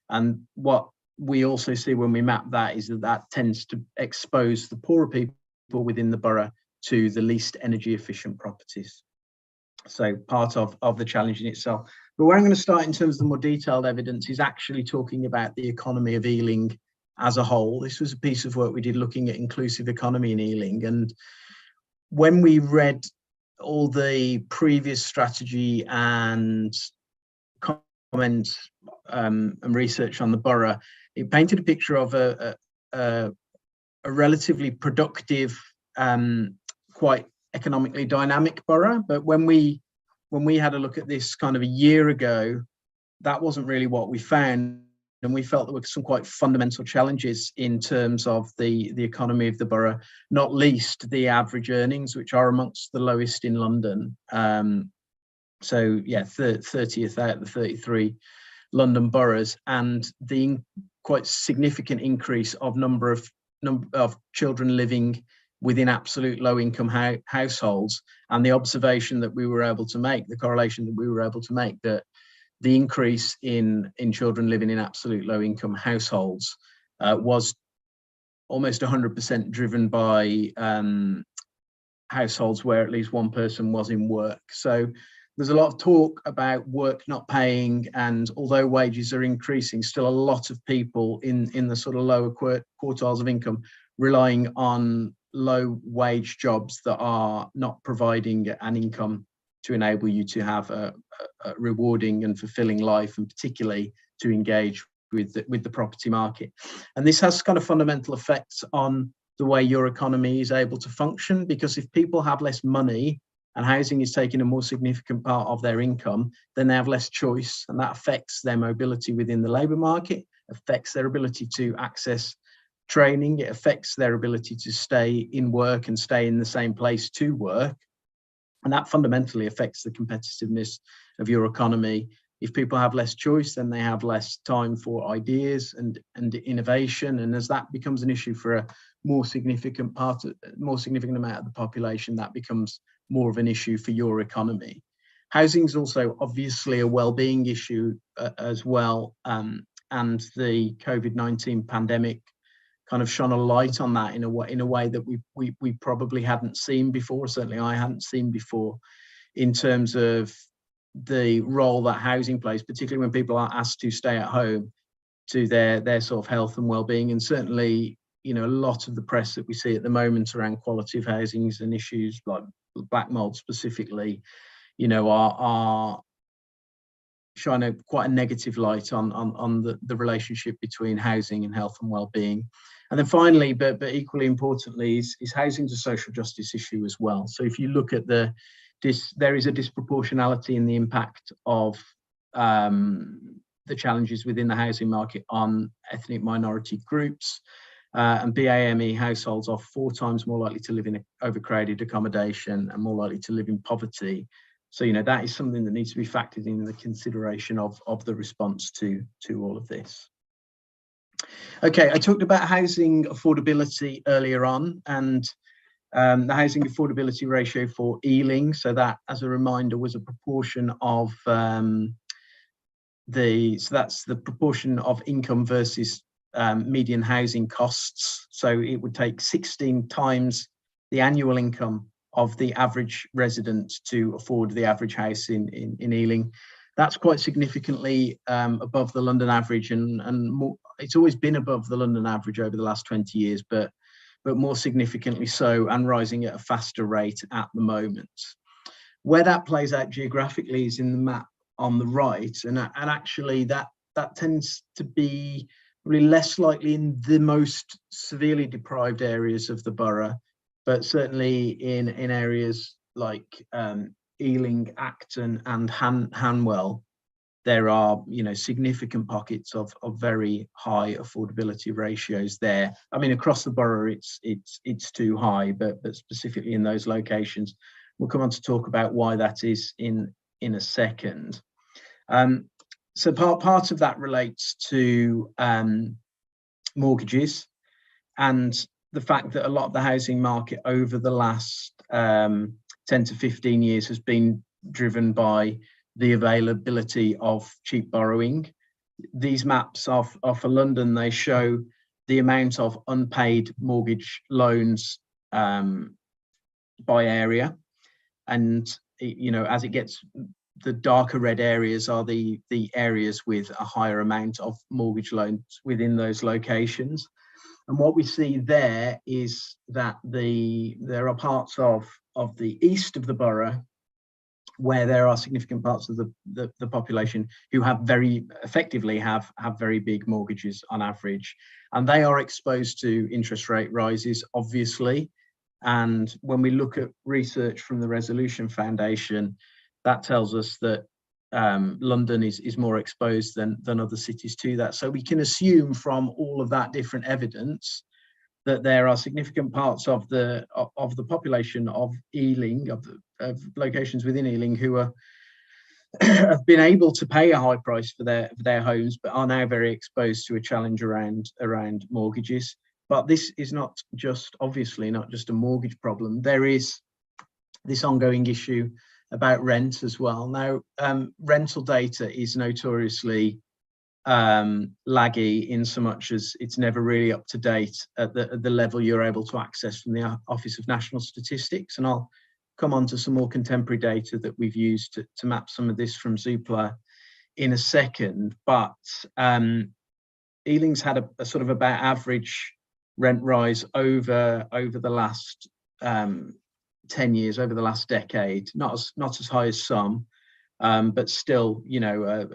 And what we also see when we map that is that tends to expose the poorer people within the borough to the least energy efficient properties. So part of the challenge in itself. But where I'm going to start in terms of the more detailed evidence is actually talking about the economy of Ealing as a whole. This was a piece of work we did looking at inclusive economy in Ealing. And when we read all the previous strategy and comments and research on the borough, it painted a picture of a relatively productive, quite economically dynamic borough. But when we had a look at this kind of a year ago, that wasn't really what we found, and we felt there were some quite fundamental challenges in terms of the economy of the borough, not least the average earnings, which are amongst the lowest in London. So yeah, 30th out of the 33 London boroughs, and the quite significant increase of number of children living within absolute low income households, and the observation that we were able to make, the correlation that we were able to make, that the increase in children living in absolute low income households was almost 100% driven by households where at least one person was in work. So there's a lot of talk about work not paying, and although wages are increasing, still a lot of people in the sort of lower quartiles of income relying on low wage jobs that are not providing an income to enable you to have a rewarding and fulfilling life, and particularly to engage with the property market. And this has kind of fundamental effects on the way your economy is able to function, because if people have less money and housing is taking a more significant part of their income, then they have less choice, and that affects their mobility within the labour market, affects their ability to access training, it affects their ability to stay in work and stay in the same place to work. And that fundamentally affects the competitiveness of your economy. If people have less choice, then they have less time for ideas and innovation. And as that becomes an issue for a more significant amount of the population, that becomes more of an issue for your economy. Housing is also obviously a well-being issue as well. And the COVID-19 pandemic kind of shone a light on that in a way that we probably hadn't seen before. Certainly I hadn't seen before, in terms of the role that housing plays, particularly when people are asked to stay at home, to their sort of health and well-being. And certainly, you know, a lot of the press that we see at the moment around quality of housing and issues like black mold specifically, you know, are shine quite a negative light on the relationship between housing and health and well-being. And then finally, but equally importantly, is housing a social justice issue as well. So if you look at there is a disproportionality in the impact of the challenges within the housing market on ethnic minority groups. And BAME households are 4 times more likely to live in overcrowded accommodation and more likely to live in poverty. So, you know, that is something that needs to be factored in the consideration of the response to all of this. Okay, I talked about housing affordability earlier on, and the housing affordability ratio for Ealing. So that, as a reminder, was a proportion of so that's the proportion of income versus median housing costs. So it would take 16 times the annual income of the average resident to afford the average house in Ealing. That's quite significantly above the London average, and more, it's always been above the London average over the last 20 years, but more significantly so, and rising at a faster rate at the moment. Where that plays out geographically is in the map on the right, and actually that tends to be really less likely in the most severely deprived areas of the borough, but certainly in areas like Ealing, Acton and Hanwell, there are, you know, significant pockets of very high affordability ratios there. I mean, across the borough, it's too high, but specifically in those locations. We'll come on to talk about why that is in a second. So part of that relates to mortgages and the fact that a lot of the housing market over the last 10 to 15 years has been driven by the availability of cheap borrowing. These maps are for London. They show the amount of unpaid mortgage loans by area, and you know, as it gets, the darker red areas are the areas with a higher amount of mortgage loans within those locations. And what we see there is that there are parts of the east of the borough where there are significant parts of the population who have very big mortgages on average, and they are exposed to interest rate rises, obviously. And when we look at research from the Resolution Foundation, that tells us that London is more exposed than other cities to that. So we can assume from all of that different evidence that there are significant parts of the population of Ealing, of locations within Ealing, who have been able to pay a high price for their homes, but are now very exposed to a challenge around mortgages. But this is obviously not just a mortgage problem. There is this ongoing issue about rent as well. Now, rental data is notoriously laggy in so much as it's never really up to date at the level you're able to access from the Office of National Statistics. And I'll come on to some more contemporary data that we've used to map some of this from Zoopla in a second. But Ealing's had a sort of about average rent rise over the last 10 years, over the last decade, not as high as some, but still, you know,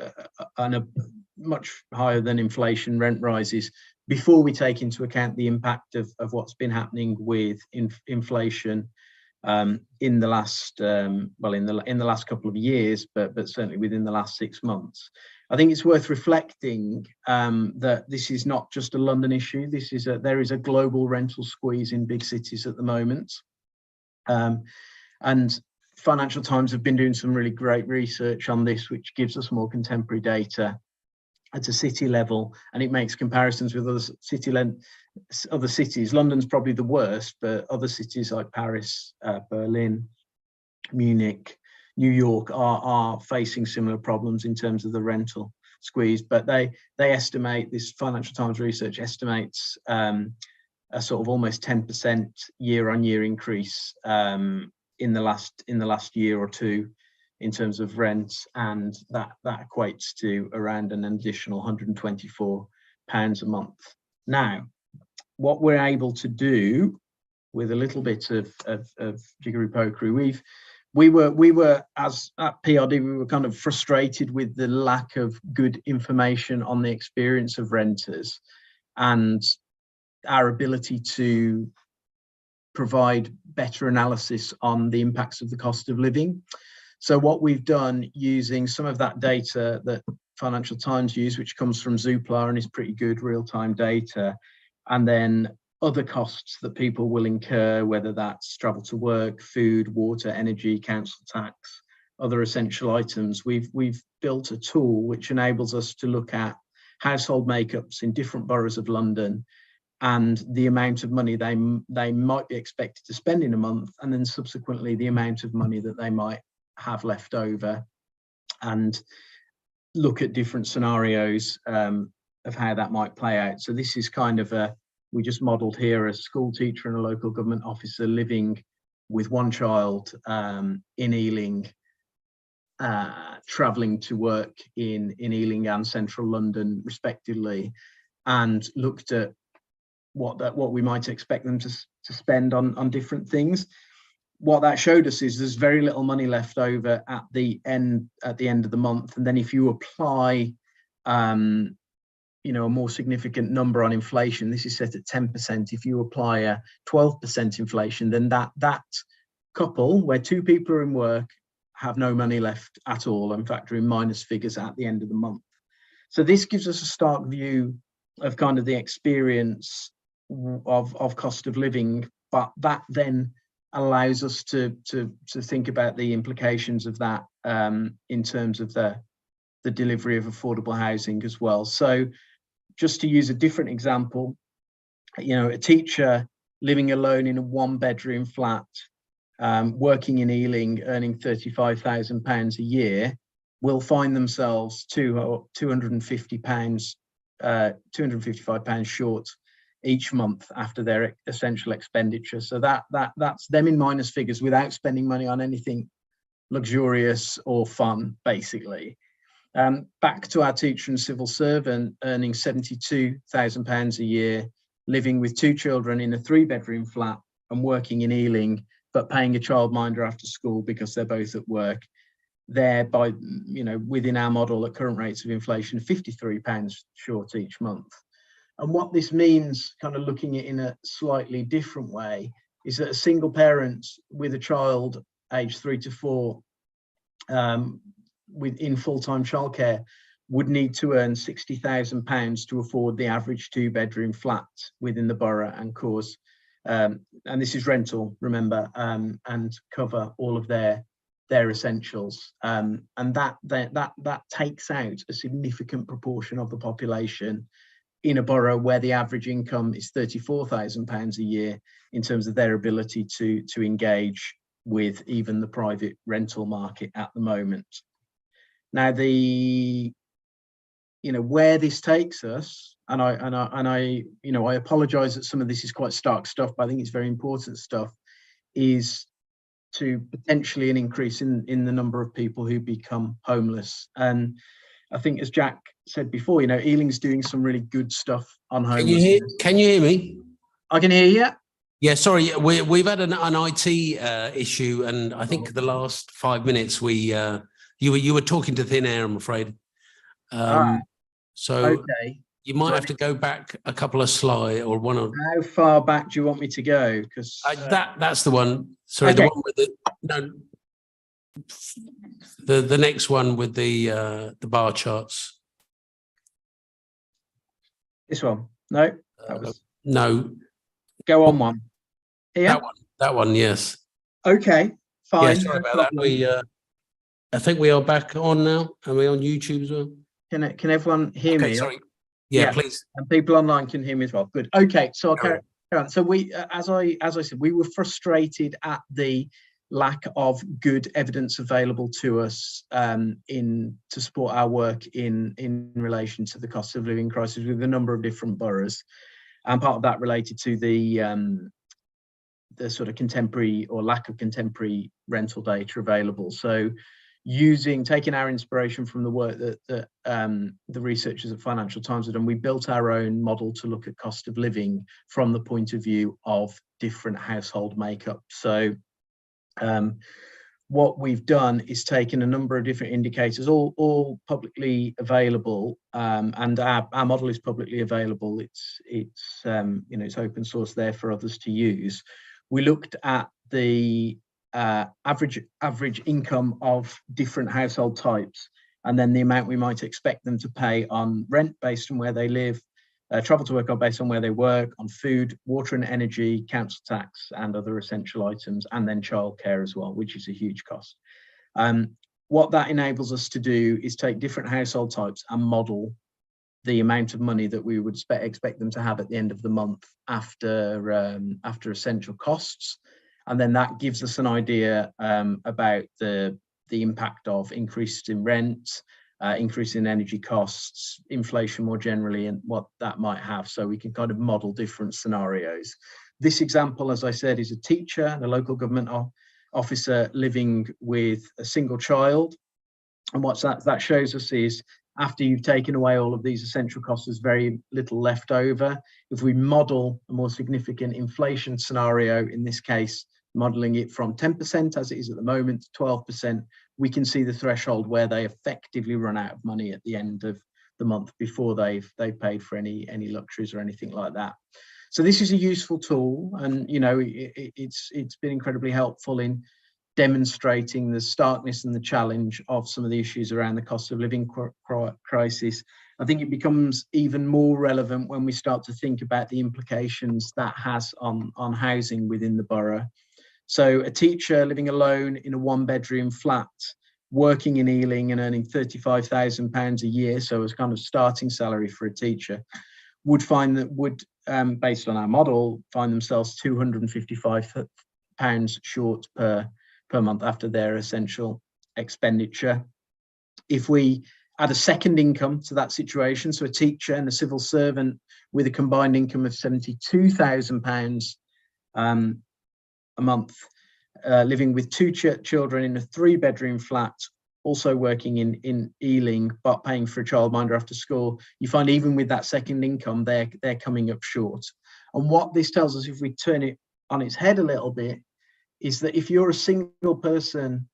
much higher than inflation rent rises, before we take into account the impact of what's been happening with inflation in the last in the last couple of years, but certainly within the last 6 months. I think it's worth reflecting that this is not just a London issue. There is a global rental squeeze in big cities at the moment. And Financial Times have been doing some really great research on this, which gives us more contemporary data at a city level, and it makes comparisons with other cities. London's probably the worst, but other cities like Paris, Berlin, Munich, New York are facing similar problems in terms of the rental squeeze. But they estimate, this Financial Times research estimates a sort of almost 10% year-on-year increase in the last year or two in terms of rents, and that equates to around an additional £124 a month. Now, what we're able to do with a little bit of jiggery-pokery, we were as at PRD, we were kind of frustrated with the lack of good information on the experience of renters and our ability to provide better analysis on the impacts of the cost of living. So what we've done, using some of that data that Financial Times use, which comes from Zoopla and is pretty good real-time data, and then other costs that people will incur, whether that's travel to work, food, water, energy, council tax, other essential items. We've built a tool which enables us to look at household makeups in different boroughs of London and the amount of money they might be expected to spend in a month, and then subsequently the amount of money that they might have left over, and look at different scenarios of how that might play out. So this is kind of we just modelled here a school teacher and a local government officer living with one child in Ealing, travelling to work in Ealing and central London respectively, and looked at what we might expect them to spend on different things. What that showed us is there's very little money left over at the end of the month, and then if you apply you know, a more significant number on inflation, this is set at 10%. If you apply a 12% inflation, then that couple where two people are in work have no money left at all, and factor in minus figures at the end of the month. So this gives us a stark view of kind of the experience of cost of living, but that then allows us to think about the implications of that in terms of the delivery of affordable housing as well. So just to use a different example, you know, a teacher living alone in a one-bedroom flat, working in Ealing, earning £35,000 a year, will find themselves £255 short each month after their essential expenditure. So that's them in minus figures without spending money on anything luxurious or fun, basically. Back to our teacher and civil servant earning £72,000 a year, living with two children in a three-bedroom flat and working in Ealing, but paying a childminder after school because they're both at work. They're, by, you know, within our model at current rates of inflation, £53 short each month. And what this means, kind of looking at it in a slightly different way, is that a single parent with a child aged 3 to 4 within full-time childcare would need to earn £60,000 to afford the average two-bedroom flat within the borough and cause, and this is rental, remember, and cover all of their essentials, and that takes out a significant proportion of the population in a borough where the average income is £34,000 a year in terms of their ability to engage with even the private rental market at the moment. Now, you know, where this takes us, and I you know, I apologise that some of this is quite stark stuff, but I think it's very important stuff, is to potentially an increase in the number of people who become homeless. And I think, as Jack said before, you know, Ealing's doing some really good stuff on homelessness. Can you hear me? I can hear you. Yeah, sorry, we've had an IT issue, and I think the last 5 minutes you were talking to thin air, I'm afraid. So okay, you might have to go back a couple of slides or one or. How far back do you want me to go? Because that's the one. Sorry, okay. the one with the next one with the bar charts. This one? No, that was no. Go on one. Here? That one, yes. Okay, fine. Yeah, sorry about that. I think we are back on now. Are we on YouTube as well? Can everyone hear me? Sorry. Yeah, please. And people online can hear me as well. Good. Okay, so I'll carry on. So we, as I said, we were frustrated at the lack of good evidence available to us to support our work in relation to the cost of living crisis with a number of different boroughs, and part of that related to the sort of contemporary or lack of contemporary rental data available. So taking our inspiration from the work that the researchers at Financial Times have done, we built our own model to look at cost of living from the point of view of different household makeup. So what we've done is taken a number of different indicators, all publicly available, and our model is publicly available. It's you know, it's open source there for others to use. We looked at the average income of different household types, and then the amount we might expect them to pay on rent based on where they live, travel to work are based on where they work, on food, water and energy, council tax and other essential items, and then childcare as well, which is a huge cost. What that enables us to do is take different household types and model the amount of money that we would expect them to have at the end of the month after essential costs. And then that gives us an idea about the impact of increases in rent, increase in energy costs, inflation more generally, and what that might have. So we can kind of model different scenarios. This example, as I said, is a teacher and a local government officer living with a single child. And what that shows us is, after you've taken away all of these essential costs, there's very little left over. If we model a more significant inflation scenario, in this case, modeling it from 10%, as it is at the moment, to 12%, we can see the threshold where they effectively run out of money at the end of the month before they've paid for any luxuries or anything like that. So this is a useful tool, and it's been incredibly helpful in demonstrating the starkness and the challenge of some of the issues around the cost of living crisis. I think it becomes even more relevant when we start to think about the implications that has on housing within the borough. So a teacher living alone in a one-bedroom flat, working in Ealing and earning £35,000 a year, so as kind of starting salary for a teacher, would based on our model, find themselves £255 short per month after their essential expenditure. If we add a second income to that situation, so a teacher and a civil servant with a combined income of £72,000 a month, living with two children in a 3-bedroom flat, also working in Ealing, but paying for a childminder after school, you find even with that second income, they're coming up short. And what this tells us, if we turn it on its head a little bit, is that if you're a single person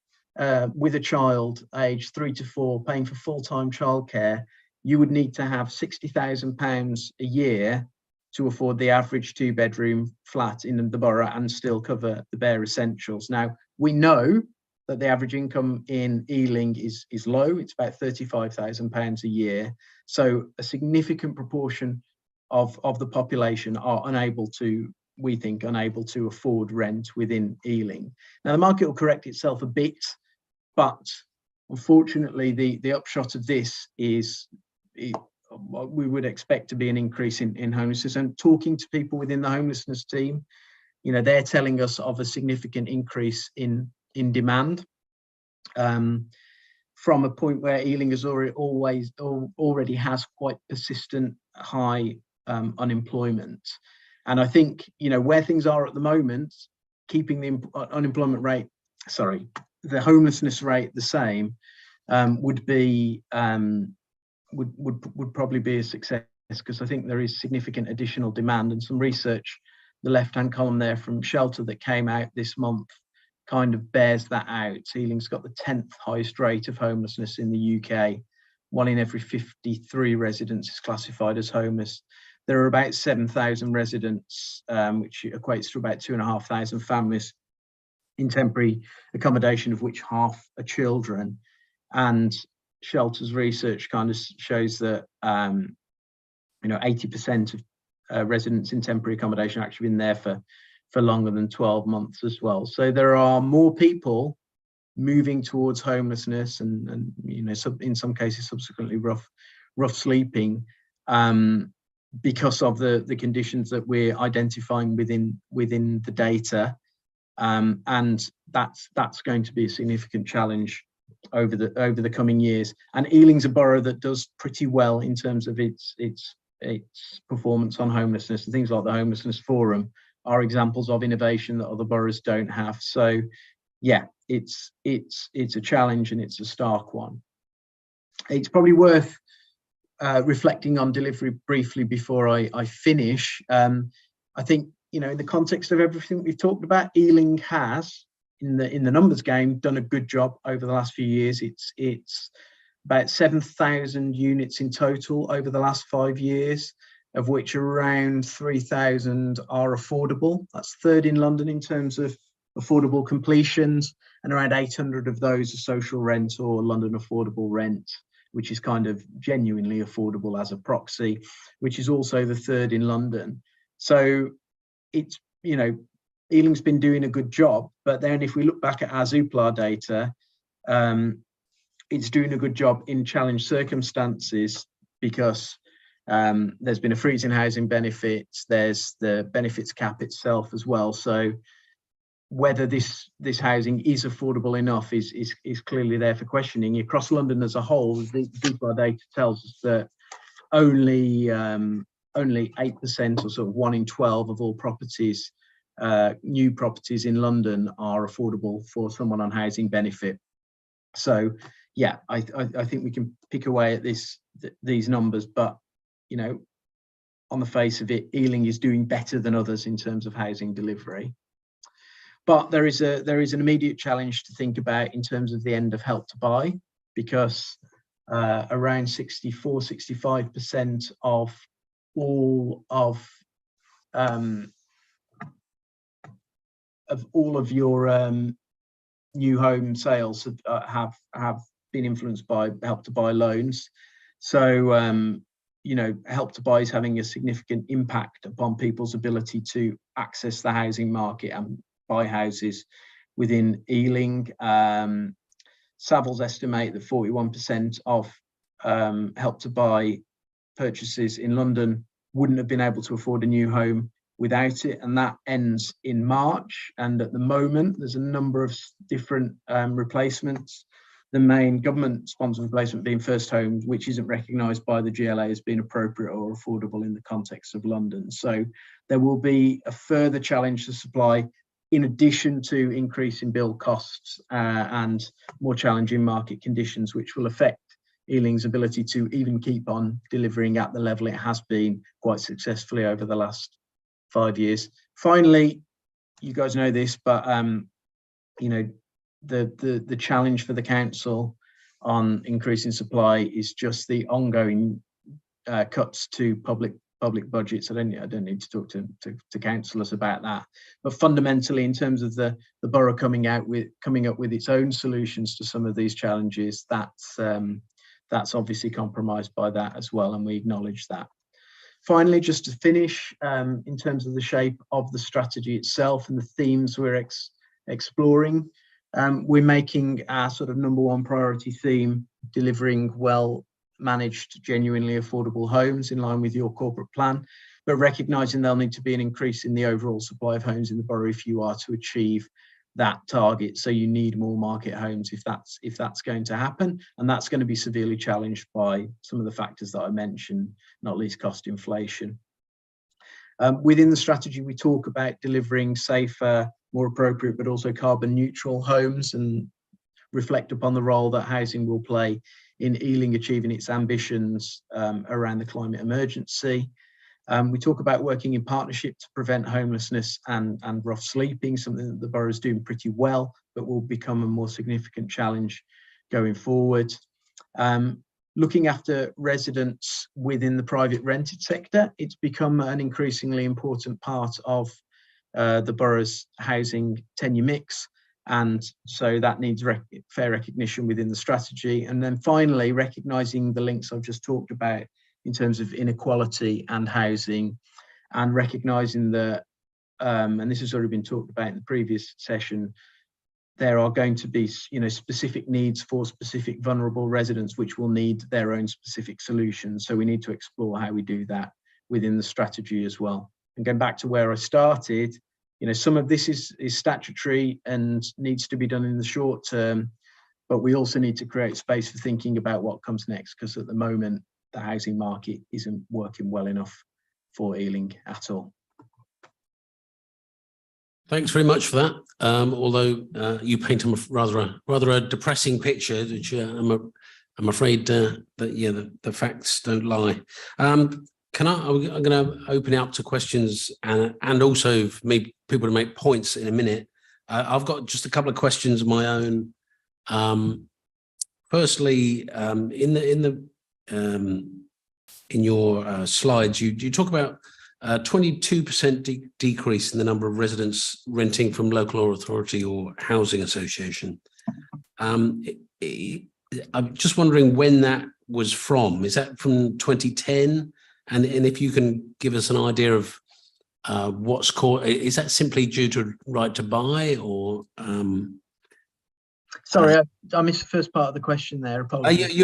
with a child aged 3 to 4 paying for full-time childcare, you would need to have £60,000 a year to afford the average 2-bedroom flat in the borough and still cover the bare essentials. Now, we know that the average income in Ealing is low. It's about £35,000 a year. So a significant proportion of the population are unable to afford rent within Ealing. Now, the market will correct itself a bit, but unfortunately, the upshot of this is we would expect to be an increase in homelessness. And talking to people within the homelessness team, they're telling us of a significant increase in demand, from a point where Ealing has already has quite persistent high unemployment. And I think, where things are at the moment, keeping the unemployment rate, the homelessness rate the same, would probably be a success, because I think there is significant additional demand. And some research, the left-hand column there from Shelter that came out this month, kind of bears that out. Ealing's got the 10th highest rate of homelessness in the UK. 1 in every 53 residents is classified as homeless. There are about 7,000 residents, which equates to about 2,500 families in temporary accommodation, of which half are children. And Shelter's research kind of shows that 80% of residents in temporary accommodation have actually been there for longer than 12 months as well. So there are more people moving towards homelessness and in some cases subsequently rough sleeping, because of the conditions that we're identifying within the data, and that's going to be a significant challenge over the coming years. And Ealing's a borough that does pretty well in terms of its performance on homelessness, and things like the Homelessness Forum are examples of innovation that other boroughs don't have. So yeah, it's a challenge, and it's a stark one. It's probably worth reflecting on delivery briefly before I finish. I think, in the context of everything we've talked about, Ealing has, in the numbers game, done a good job over the last few years. It's about 7,000 units in total over the last 5 years, of which around 3,000 are affordable. That's third in London in terms of affordable completions, and around 800 of those are social rent or London affordable rent. which is kind of genuinely affordable as a proxy, which is also the third in London. So it's, you know, Ealing's been doing a good job, but then if we look back at our Zoopla data, it's doing a good job in challenged circumstances because there's been a freeze in housing benefits, there's the benefits cap itself as well. So whether this housing is affordable enough is clearly there for questioning. Across London as a whole, the Zoopla data tells us that only 8% or sort of 1 in 12 of all properties, new properties in London, are affordable for someone on housing benefit. So yeah, I think we can pick away at these numbers, but you know, on the face of it, Ealing is doing better than others in terms of housing delivery. But there is an immediate challenge to think about in terms of the end of Help to Buy, because around 64-65% of all of your new home sales have been influenced by Help to Buy loans. So you know, Help to Buy is having a significant impact upon people's ability to access the housing market and buy houses within Ealing. Savills estimate that 41% of Help to Buy purchases in London wouldn't have been able to afford a new home without it, and that ends in March. And at the moment, there's a number of different replacements. The main government-sponsored replacement being First Homes, which isn't recognised by the GLA as being appropriate or affordable in the context of London. So there will be a further challenge to supply, in addition to increasing build costs and more challenging market conditions, which will affect Ealing's ability to even keep on delivering at the level it has been quite successfully over the last 5 years. Finally, you guys know this, but you know, the challenge for the council on increasing supply is just the ongoing cuts to public budgets. I don't need to talk to councillors about that, but fundamentally, in terms of the borough coming up with its own solutions to some of these challenges, that's obviously compromised by that as well, and we acknowledge that. Finally, just to finish, in terms of the shape of the strategy itself and the themes we're exploring, we're making our sort of #1 priority theme delivering well-managed, genuinely affordable homes in line with your corporate plan, but recognising there'll need to be an increase in the overall supply of homes in the borough if you are to achieve that target. So you need more market homes if that's going to happen, and that's going to be severely challenged by some of the factors that I mentioned, not least cost inflation. Within the strategy, we talk about delivering safer, more appropriate, but also carbon neutral homes, and reflect upon the role that housing will play in Ealing achieving its ambitions around the climate emergency. We talk about working in partnership to prevent homelessness and rough sleeping, something that the borough is doing pretty well, but will become a more significant challenge going forward. Looking after residents within the private rented sector, it's become an increasingly important part of the borough's housing tenure mix, and so that needs fair recognition within the strategy. And then finally, recognising the links I've just talked about in terms of inequality and housing, and recognising that, and this has already been talked about in the previous session, there are going to be, you know, specific needs for specific vulnerable residents, which will need their own specific solutions. So we need to explore how we do that within the strategy as well. And going back to where I started, you know, some of this is statutory and needs to be done in the short term, but we also need to create space for thinking about what comes next, because at the moment, the housing market isn't working well enough for Ealing at all. Thanks very much for that. Although you paint a rather a depressing picture, which I'm afraid that the facts don't lie. I'm going to open it up to questions and also for people to make points in a minute. I've got just a couple of questions of my own. Firstly, in your slides, you talk about 22% decrease in the number of residents renting from local authority or housing association. I'm just wondering when that was from? Is that from 2010? And if you can give us an idea of what's called, is that simply due to right to buy, or? Sorry, I missed the first part of the question there. Apologies.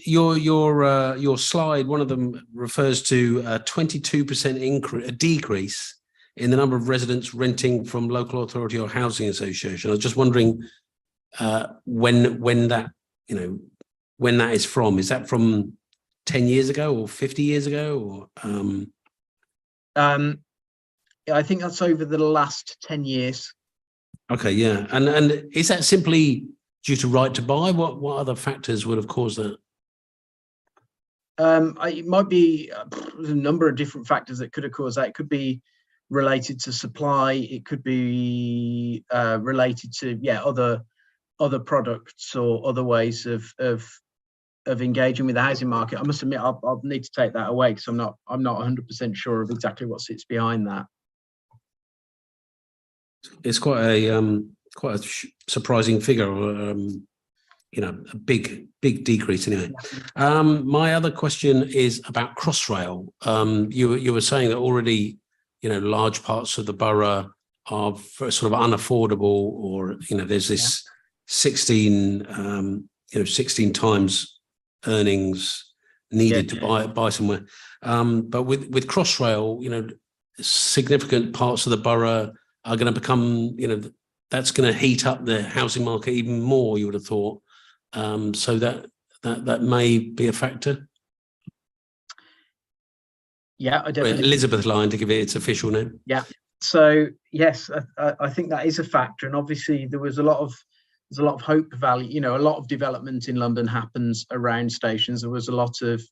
Your slide, one of them refers to a 22% decrease in the number of residents renting from local authority or housing association. I was just wondering when that is from. Is that from 10 years ago or 50 years ago, or? I think that's over the last 10 years. Okay, yeah, and is that simply due to right to buy? What other factors would have caused that? It might be a number of different factors that could have caused that. It could be related to supply. It could be related to other products or other ways of engaging with the housing market. I must admit, I'll need to take that away because I'm not 100% sure of exactly what sits behind that. It's quite a surprising figure, a big decrease anyway. My other question is about Crossrail. You were saying that already, large parts of the borough are sort of unaffordable, or there's this 16 times earnings needed to buy somewhere. But with Crossrail, significant parts of the borough are going to become, that's going to heat up the housing market even more, you would have thought. So that may be a factor. Yeah, I definitely. Elizabeth Line, to give it its official name. Yeah. So yes, I think that is a factor, and obviously there's a lot of hope value. A lot of development in London happens around stations. There was a lot of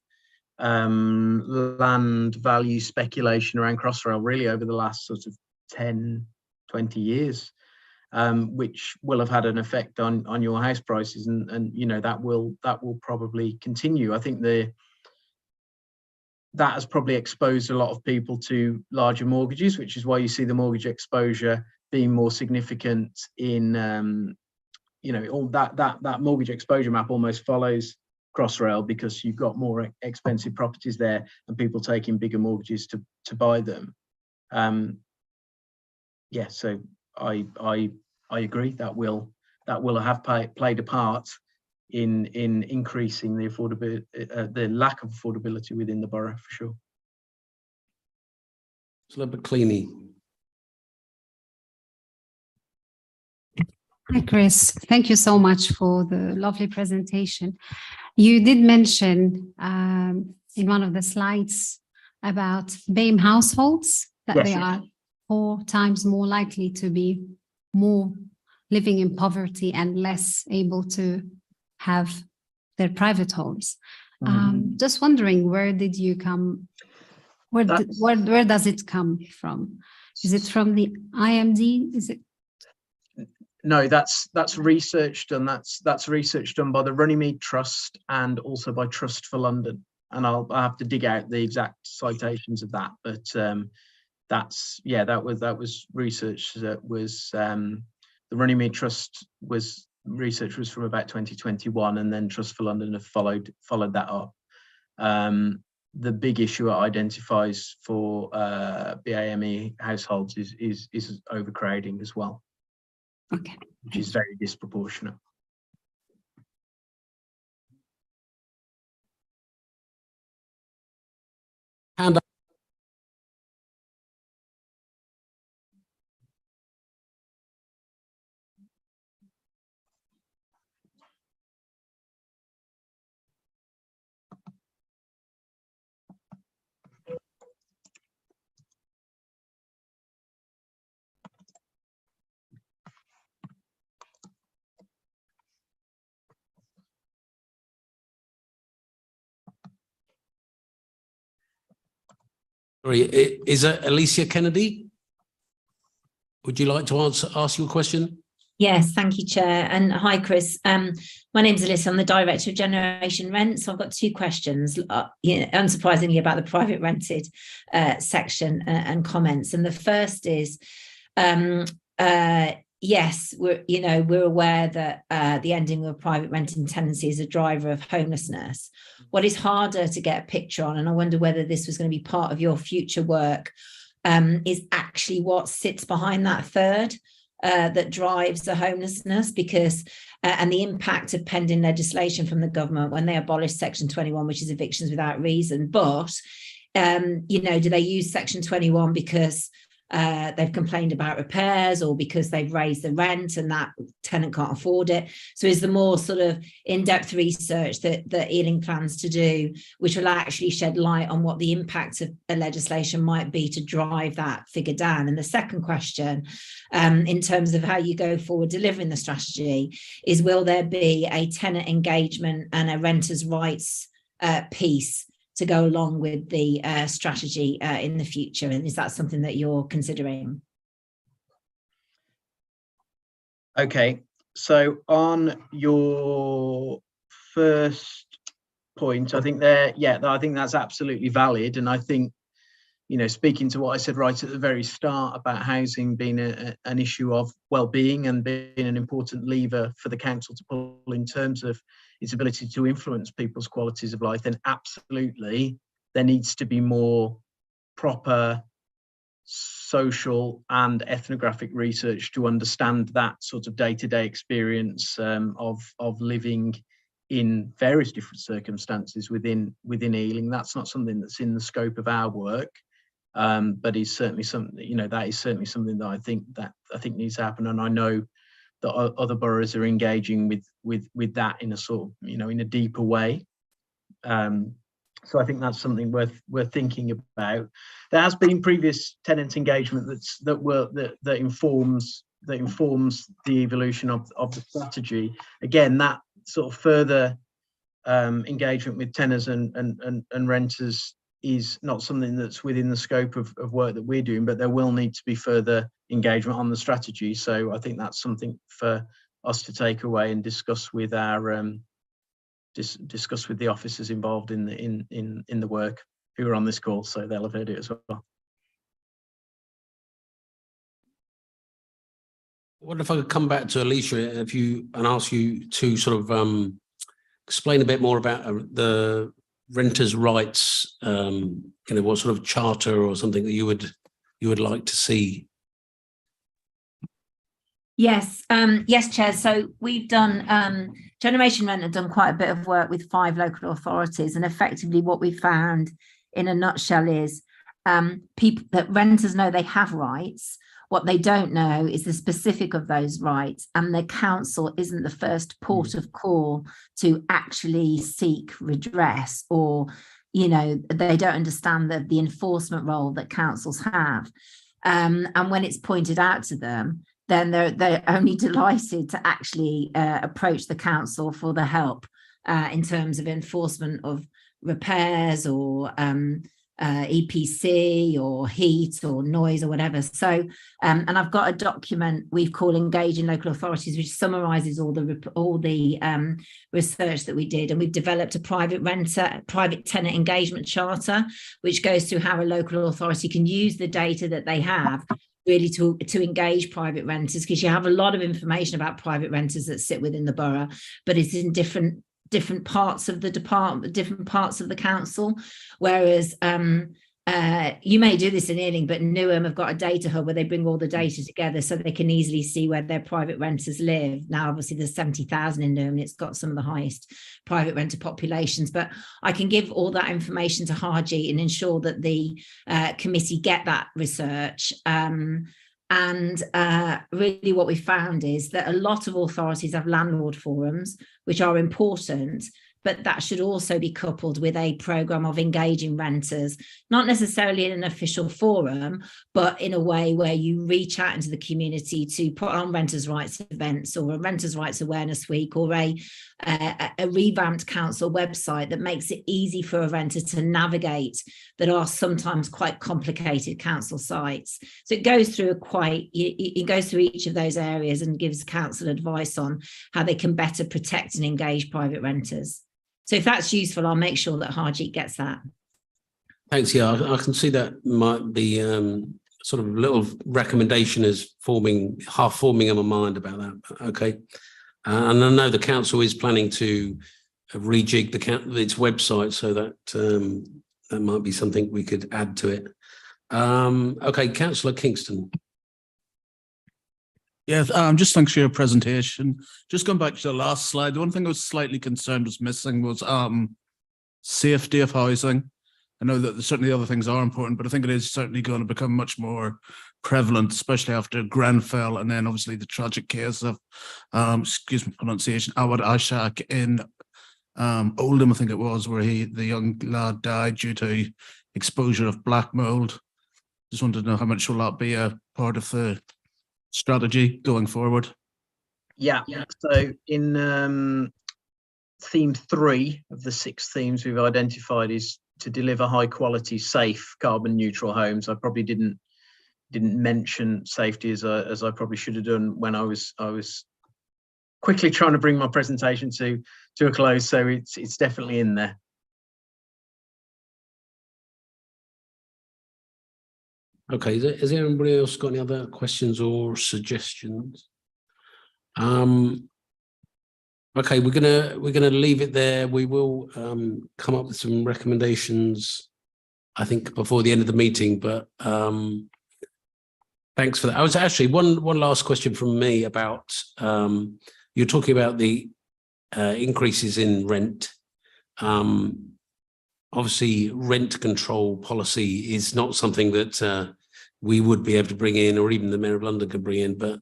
land value speculation around Crossrail really over the last sort of 10, 20 years, which will have had an effect on your house prices, and that will probably continue. I think that has probably exposed a lot of people to larger mortgages, which is why you see the mortgage exposure being more significant in all that mortgage exposure map almost follows Crossrail, because you've got more expensive properties there and people taking bigger mortgages to buy them. So I agree that will have played a part in increasing the affordability, the lack of affordability within the borough, for sure. Cleany. Hi, Chris. Thank you so much for the lovely presentation. You did mention in one of the slides about BAME households, that they are 4 times more likely to be more living in poverty and less able to have their private homes. Just wondering, where did you come? Where does it come from? Is it from the IMD? Is it? No, that's research done. That's research done by the Runnymede Trust and also by Trust for London. And I'll have to dig out the exact citations of that. But that was research that was the Runnymede Trust research was from about 2021, and then Trust for London have followed that up. The big issue it identifies for BAME households is overcrowding as well. Okay. Which is very disproportionate. And sorry, is it Alicia Kennedy? Would you like to ask your question? Yes, thank you, Chair. And hi, Chris. My name's Alyssa. I'm the Director of Generation Rent. So I've got 2 questions, unsurprisingly, about the private rented section and comments. And the first is, yes, we're aware that the ending of private renting tenancy is a driver of homelessness. What is harder to get a picture on, and I wonder whether this was going to be part of your future work, is actually what sits behind that third that drives the homelessness, because and the impact of pending legislation from the government when they abolished Section 21, which is evictions without reason. But do they use Section 21 because they've complained about repairs, or because they've raised the rent and that tenant can't afford it? So is the more sort of in-depth research that Ealing plans to do, which will actually shed light on what the impact of a legislation might be to drive that figure down? And the second question, in terms of how you go forward delivering the strategy, is will there be a tenant engagement and a renters' rights piece to go along with the strategy in the future? And is that something that you're considering? Okay, so on your first point, I think I think that's absolutely valid. And I think, speaking to what I said right at the very start about housing being an issue of well-being and being an important lever for the council to pull in terms of its ability to influence people's qualities of life, then absolutely there needs to be more proper social and ethnographic research to understand that sort of day-to-day experience of living in various different circumstances within Ealing. That's not something that's in the scope of our work, but is certainly something, that is certainly something that I think needs to happen. And I know that other boroughs are engaging with that in a sort of, in a deeper way. So I think that's something worth thinking about. There has been previous tenant engagement that informs the evolution of the strategy. Again, that sort of further engagement with tenants and renters is not something that's within the scope of work that we're doing, but there will need to be further engagement on the strategy. So I think that's something for us to take away and discuss with our discuss with the officers involved in the work who are on this call, so they'll have heard it as well. What if I could come back to Alicia and ask you to sort of explain a bit more about the renters' rights, what sort of charter or something that you would like to see? Yes, yes, Chair. So we've done, Generation Rent have done quite a bit of work with 5 local authorities, and effectively what we found in a nutshell is people that renters know they have rights. What they don't know is the specific of those rights, and the council isn't the first port of call to actually seek redress, or they don't understand the enforcement role that councils have. And when it's pointed out to them, then they're only delighted to actually approach the council for the help in terms of enforcement of repairs or EPC or heat or noise or whatever. So, and I've got a document we've called Engaging Local Authorities, which summarises all the research that we did, and we've developed a private tenant engagement charter, which goes through how a local authority can use the data that they have really to engage private renters, because you have a lot of information about private renters that sit within the borough, but it's in different parts of the department, different parts of the council. Whereas you may do this in Ealing, but Newham have got a data hub where they bring all the data together so they can easily see where their private renters live. Now, obviously, there's 70,000 in Newham, and it's got some of the highest private renter populations. But I can give all that information to Harjeet and ensure that the committee get that research. And really what we found is that a lot of authorities have landlord forums, which are important, but that should also be coupled with a programme of engaging renters, not necessarily in an official forum, but in a way where you reach out into the community to put on renters' rights events, or a renters' rights awareness week, or a revamped council website that makes it easy for a renter to navigate that are sometimes quite complicated council sites. So it goes through it goes through each of those areas and gives council advice on how they can better protect and engage private renters. So if that's useful, I'll make sure that Harjeet gets that. Thanks. Yeah, I can see that might be sort of little recommendation is half forming in my mind about that. Okay. And I know the council is planning to rejig its website, so that that might be something we could add to it. Okay, Councillor Kingston. Yes, just thanks for your presentation. Just going back to the last slide, the one thing I was slightly concerned was missing was safety of housing. I know that certainly other things are important, but I think it is certainly going to become much more prevalent, especially after Grenfell, and then obviously the tragic case of, excuse me, pronunciation, Awad Ashak in Oldham, I think it was, where the young lad died due to exposure of black mold. Just wanted to know how much will that be a part of the strategy going forward? Yeah. So in theme 3 of the 6 themes we've identified is to deliver high quality, safe, carbon neutral homes. I probably didn't mention safety as I probably should have done when I was quickly trying to bring my presentation to a close. So it's definitely in there. Okay, has anybody else got any other questions or suggestions? Okay, we're gonna leave it there. We will come up with some recommendations, I think, before the end of the meeting. But thanks for that. I was actually one last question from me about you're talking about the increases in rent. Obviously, rent control policy is not something that we would be able to bring in, or even the Mayor of London could bring in. But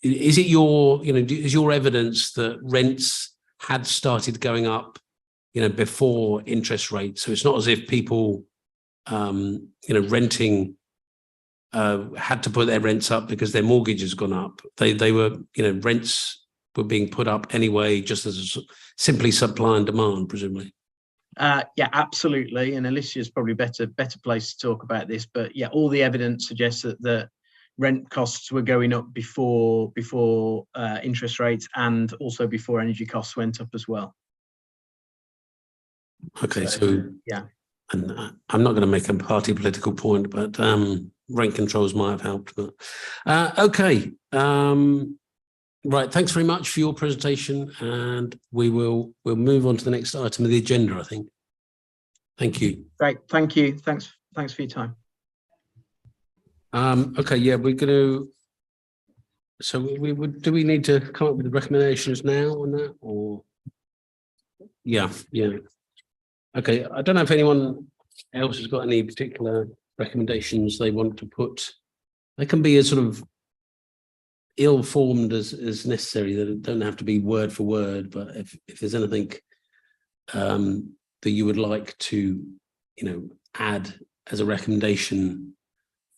is it is your evidence that rents had started going up, before interest rates? So it's not as if people, renting had to put their rents up because their mortgage has gone up. They were, rents were being put up anyway, just as simply supply and demand, presumably. Yeah, absolutely. And Alicia's probably better place to talk about this. But yeah, all the evidence suggests that the rent costs were going up before interest rates, and also before energy costs went up as well. Okay, so yeah, and I'm not going to make a party political point, but rent controls might have helped. But okay, right. Thanks very much for your presentation, and we'll move on to the next item of the agenda, I think. Thank you. Great. Thank you. Thanks for your time. Okay, yeah, we're going to. So do we need to come up with the recommendations now on that, or? Yeah. Okay, I don't know if anyone else has got any particular recommendations they want to put. They can be as sort of ill-formed as necessary. They don't have to be word for word, but if there's anything that you would like to, add as a recommendation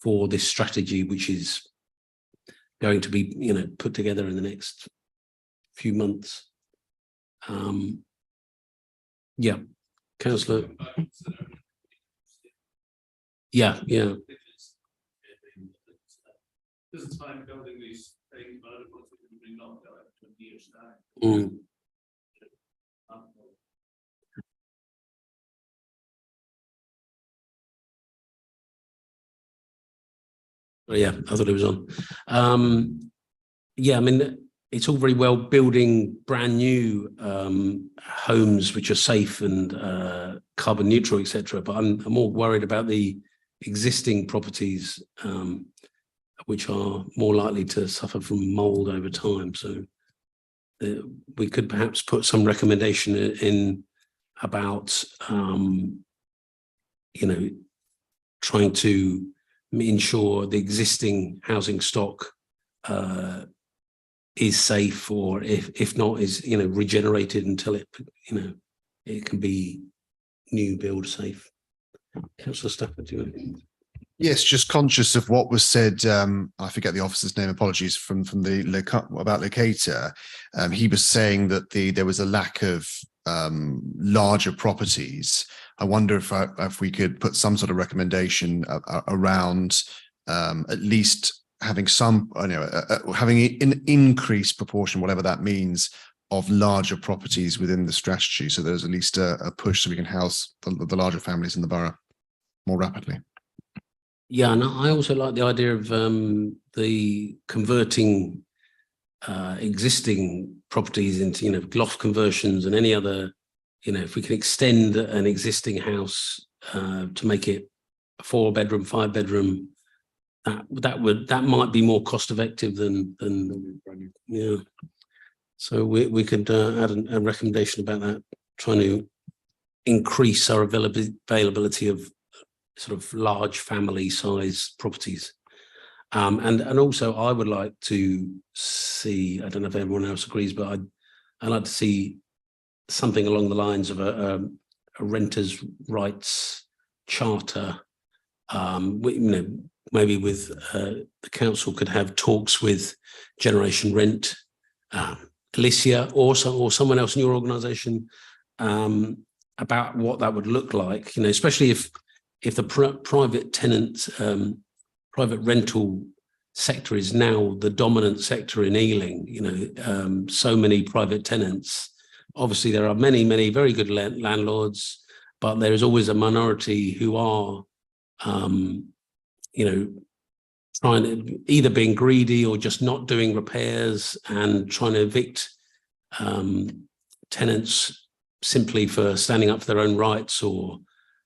for this strategy, which is going to be, put together in the next few months. Yeah, Councillor. Yeah. There's a time building these things, but I don't want to be knocked out in 20 years' time. Oh, yeah, I thought it was on. Yeah, I mean, it's all very well building brand new homes which are safe and carbon neutral, etc. But I'm more worried about the existing properties which are more likely to suffer from mold over time. So we could perhaps put some recommendation in about trying to ensure the existing housing stock is safe, or if not, is regenerated until it it can be new build safe. Councillor Stafford, do you? Yes, just conscious of what was said. I forget the officer's name. Apologies from the about Locator. He was saying that there was a lack of larger properties. I wonder if we could put some sort of recommendation around at least having some, having an increased proportion, whatever that means, of larger properties within the strategy. So there's at least a push so we can house the larger families in the borough more rapidly. Yeah, and I also like the idea of the converting existing properties into, loft conversions and any other, if we can extend an existing house to make it a 4-bedroom, 5-bedroom, that might be more cost effective than yeah. So we could add a recommendation about that, trying to increase our availability of sort of large family size properties. And also I would like to see, I don't know if everyone else agrees, but I'd like to see something along the lines of a renters' rights charter. Maybe with the council could have talks with Generation Rent, Alicia, or someone else in your organisation about what that would look like. Especially if the private tenant, private rental sector is now the dominant sector in Ealing. So many private tenants. Obviously, there are many very good landlords, but there is always a minority who are trying to either being greedy or just not doing repairs and trying to evict tenants simply for standing up for their own rights or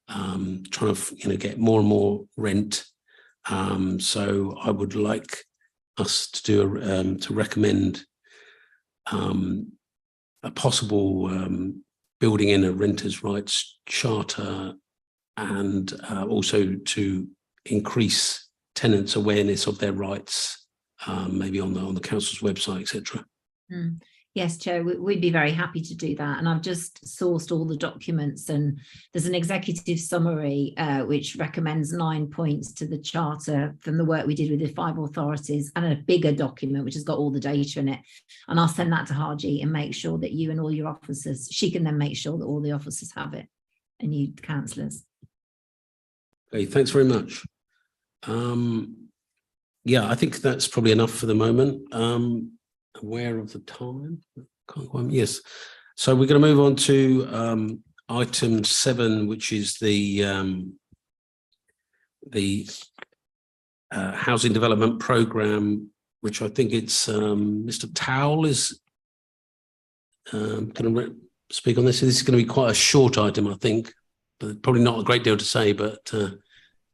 trying to get more and more rent. So I would like us to do to recommend a possible building in a renters' rights charter, and also to increase tenants' awareness of their rights, maybe on the council's website, etc. Yes, Chair, we'd be very happy to do that. And I've just sourced all the documents, and there's an executive summary which recommends 9 points to the charter from the work we did with the 5 authorities, and a bigger document which has got all the data in it. And I'll send that to Harji and make sure that you and all your officers, she can then make sure that all the officers have it, and you councillors. Okay, thanks very much. Yeah, I think that's probably enough for the moment. Aware of the time? Yes. So we're going to move on to item 7, which is the housing development programme, which I think it's Mr. Towell is going to speak on this. This is going to be quite a short item, I think, but probably not a great deal to say. But do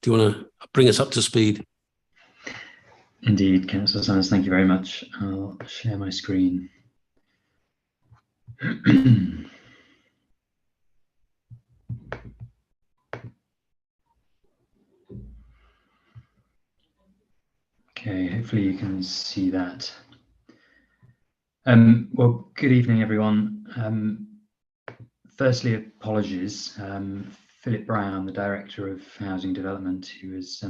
you want to bring us up to speed? Indeed, Councillor Simons, thank you very much. I'll share my screen. Okay, hopefully you can see that. Well, good evening, everyone. Firstly, apologies. Philip Brown, the Director of Housing Development, who's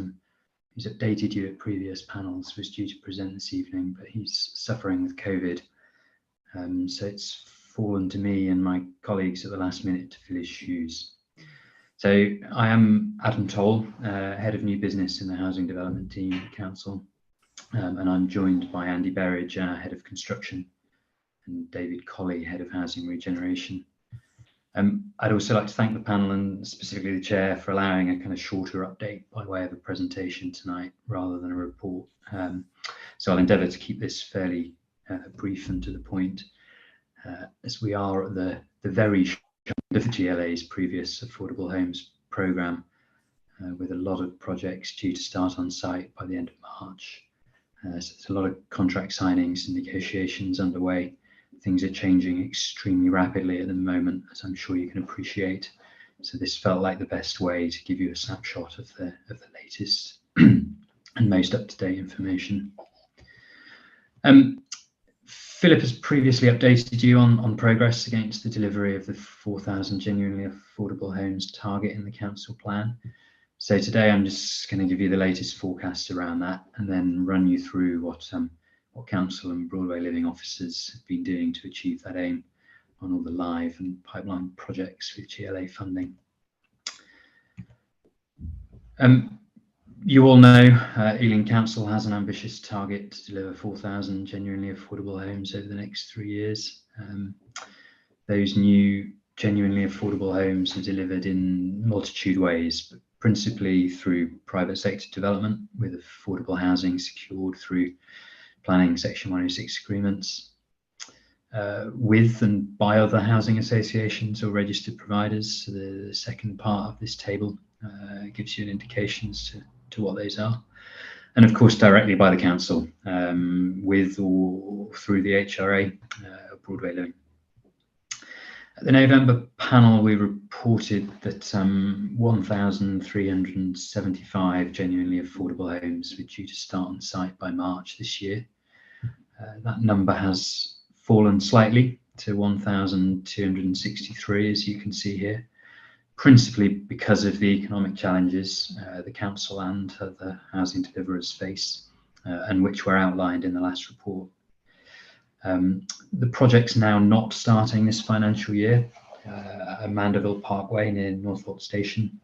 updated you at previous panels, was due to present this evening, but he's suffering with COVID. So it's fallen to me and my colleagues at the last minute to fill his shoes. So I am Adam Toll, Head of New Business in the Housing Development Team at Council, and I'm joined by Andy Berridge, Head of Construction, and David Colley, Head of Housing Regeneration. I'd also like to thank the panel and specifically the chair for allowing a kind of shorter update by way of a presentation tonight rather than a report. So I'll endeavour to keep this fairly brief and to the point, as we are at the very short end of the GLA's previous affordable homes programme, with a lot of projects due to start on site by the end of March. So there's a lot of contract signings and negotiations underway. Things are changing extremely rapidly at the moment, as I'm sure you can appreciate. So this felt like the best way to give you a snapshot of the latest and most up-to-date information. Philip has previously updated you on progress against the delivery of the 4,000 genuinely affordable homes target in the council plan. So today I'm just going to give you the latest forecast around that, and then run you through what council and Broadway Living officers have been doing to achieve that aim on all the live and pipeline projects with GLA funding. You all know Ealing Council has an ambitious target to deliver 4,000 genuinely affordable homes over the next 3 years. Those new genuinely affordable homes are delivered in multitude ways, but principally through private sector development, with affordable housing secured through planning Section 106 agreements, with and by other housing associations or registered providers. So the second part of this table gives you an indication as to what those are. And of course, directly by the council, with or through the HRA, Broadway Living. At the November panel, we reported that 1,375 genuinely affordable homes were due to start on site by March this year. That number has fallen slightly to 1,263, as you can see here, principally because of the economic challenges the council and other housing deliverers face, and which were outlined in the last report. The project's now not starting this financial year. Mandeville Parkway near Northolt Station,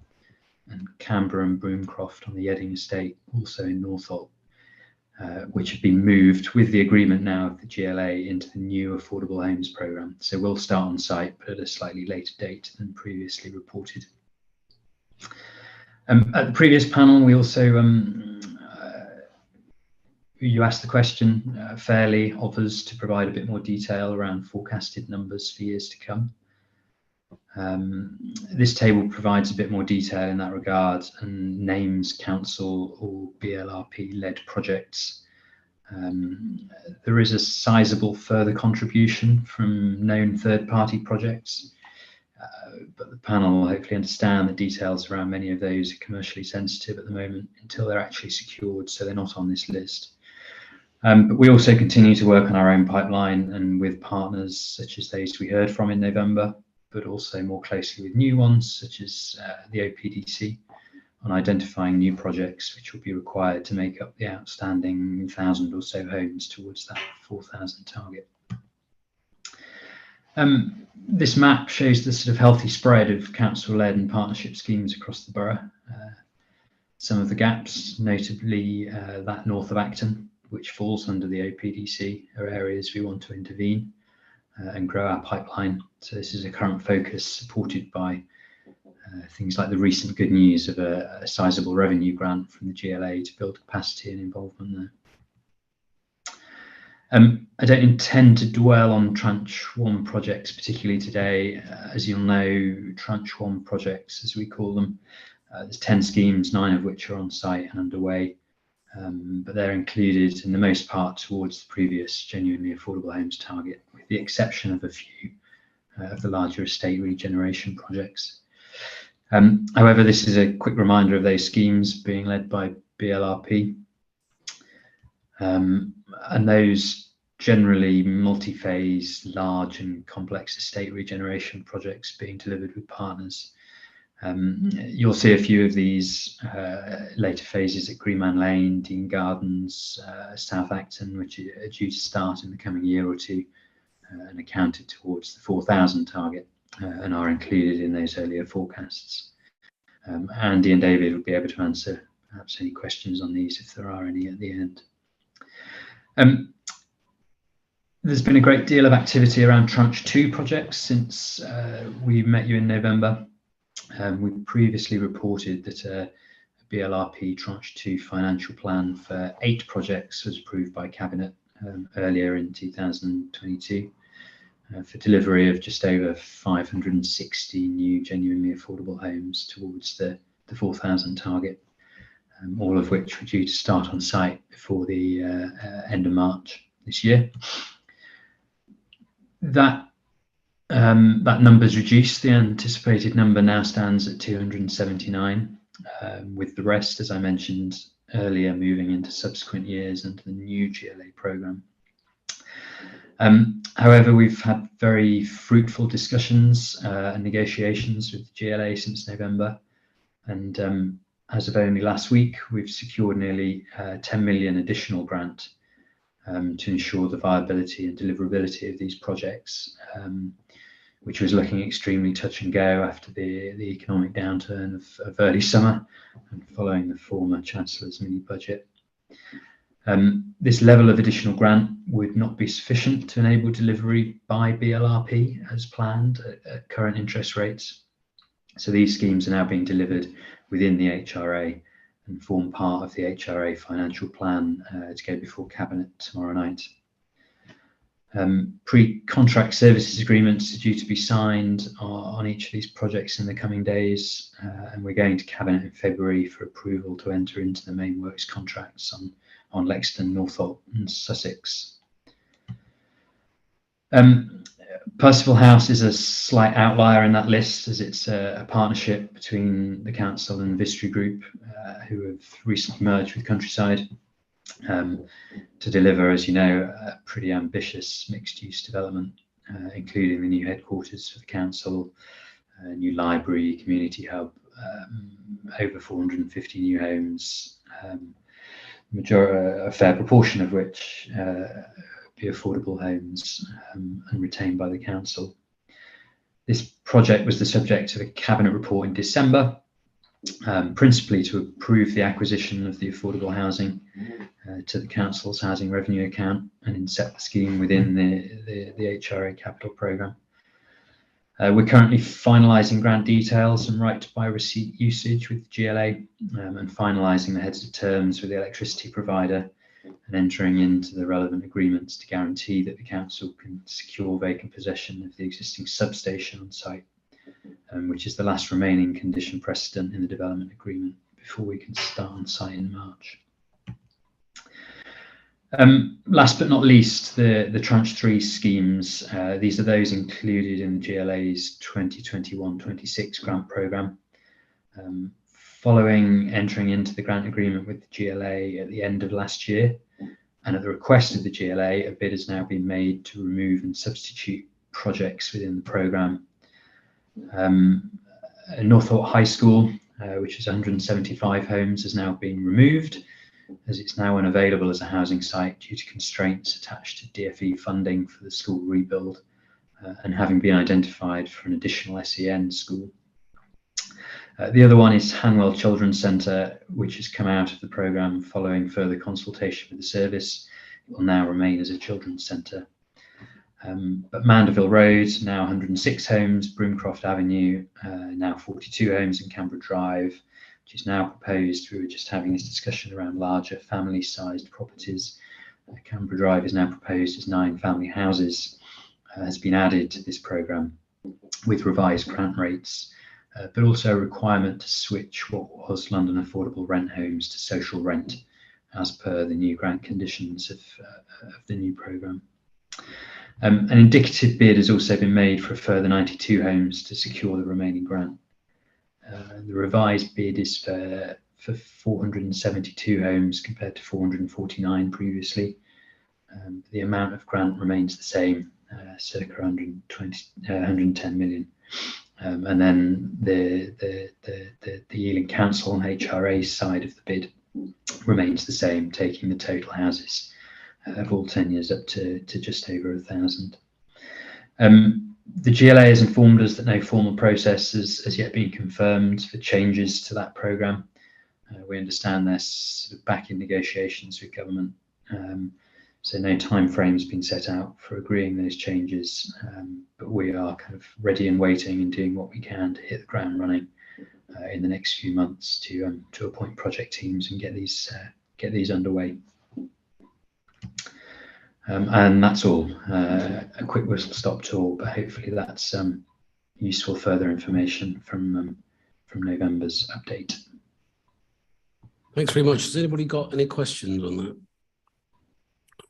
and Canberra and Broomcroft on the Yedding Estate, also in Northolt, which have been moved with the agreement now of the GLA into the new Affordable Homes Programme. So we'll start on site, but at a slightly later date than previously reported. At the previous panel, we also you asked the question fairly of us to provide a bit more detail around forecasted numbers for years to come. This table provides a bit more detail in that regard and names council or BLRP-led projects. There is a sizable further contribution from known third-party projects, but the panel will hopefully understand the details around many of those are commercially sensitive at the moment until they're actually secured, so they're not on this list. But we also continue to work on our own pipeline and with partners such as those we heard from in November, but also more closely with new ones such as the OPDC on identifying new projects which will be required to make up the outstanding 1,000 or so homes towards that 4,000 target. This map shows the sort of healthy spread of council-led and partnership schemes across the borough. Some of the gaps, notably that north of Acton, which falls under the OPDC, are areas we want to intervene and grow our pipeline. So this is a current focus supported by things like the recent good news of a sizable revenue grant from the GLA to build capacity and involvement there. I don't intend to dwell on Tranche 1 projects particularly today. As you'll know, Tranche 1 projects, as we call them, there's 10 schemes, 9 of which are on site and underway. But they're included in the most part towards the previous genuinely affordable homes target, with the exception of a few of the larger estate regeneration projects. However, this is a quick reminder of those schemes being led by BLRP, and those generally multi-phase, large and complex estate regeneration projects being delivered with partners. You'll see a few of these later phases at Greenman Lane, Dean Gardens, South Acton, which are due to start in the coming year or two and accounted towards the 4,000 target and are included in those earlier forecasts. Andy and David will be able to answer perhaps any questions on these if there are any at the end. There's been a great deal of activity around Tranche 2 projects since we met you in November. We previously reported that a BLRP Tranche 2 financial plan for 8 projects was approved by Cabinet earlier in 2022 for delivery of just over 560 new genuinely affordable homes towards the 4,000 target, all of which were due to start on site before the end of March this year. That number's reduced. The anticipated number now stands at 279, with the rest, as I mentioned earlier, moving into subsequent years under the new GLA programme. However, we've had very fruitful discussions and negotiations with the GLA since November, and as of only last week, we've secured nearly 10 million additional grant to ensure the viability and deliverability of these projects, which was looking extremely touch and go after the economic downturn of early summer and following the former Chancellor's mini budget. This level of additional grant would not be sufficient to enable delivery by BLRP as planned at current interest rates. So these schemes are now being delivered within the HRA and form part of the HRA financial plan to go before Cabinet tomorrow night. Pre-contract services agreements are due to be signed on each of these projects in the coming days, and we're going to Cabinet in February for approval to enter into the main works contracts on Lexington, Northolt and Sussex. Percival House is a slight outlier in that list, as it's a partnership between the council and the Vistry Group, who have recently merged with Countryside to deliver, as you know, a pretty ambitious mixed-use development, including the new headquarters for the council, a new library, community hub, over 450 new homes, a fair proportion of which be affordable homes and retained by the council. This project was the subject of a cabinet report in December, principally to approve the acquisition of the affordable housing to the council's housing revenue account and inset the scheme within the HRA capital programme. We're currently finalising grant details and right to buy receipt usage with the GLA and finalising the heads of terms with the electricity provider and entering into the relevant agreements to guarantee that the council can secure vacant possession of the existing substation on site, which is the last remaining condition precedent in the development agreement before we can start on site in March. Last but not least, the Tranche 3 schemes. These are those included in the GLA's 2021-26 grant programme. Following entering into the grant agreement with the GLA at the end of last year, and at the request of the GLA, a bid has now been made to remove and substitute projects within the programme. Northolt High School, which is 175 homes, has now been removed, as it's now unavailable as a housing site due to constraints attached to DFE funding for the school rebuild, and having been identified for an additional SEN school. The other one is Hanwell Children's Centre, which has come out of the programme following further consultation with the service. It will now remain as a children's centre. But Mandeville Road, now 106 homes, Broomcroft Avenue, now 42 homes, in Canberra Drive, which is now proposed. We were just having this discussion around larger family-sized properties. Canberra Drive is now proposed as 9 family houses, has been added to this programme with revised grant rates. But also a requirement to switch what was London affordable rent homes to social rent, as per the new grant conditions of the new programme. An indicative bid has also been made for a further 92 homes to secure the remaining grant. The revised bid is for 472 homes compared to 449 previously. The amount of grant remains the same, circa 110 million. And then the Ealing Council and HRA side of the bid remains the same, taking the total houses of all tenures up to just over 1,000. The GLA has informed us that no formal process has yet been confirmed for changes to that programme. We understand there's sort of back in negotiations with government, so no time frame has been set out for agreeing those changes, but we are kind of ready and waiting and doing what we can to hit the ground running in the next few months to appoint project teams and get these underway. And that's all. A quick whistle stop tour, but hopefully that's useful further information from November's update. Thanks very much. Has anybody got any questions on that?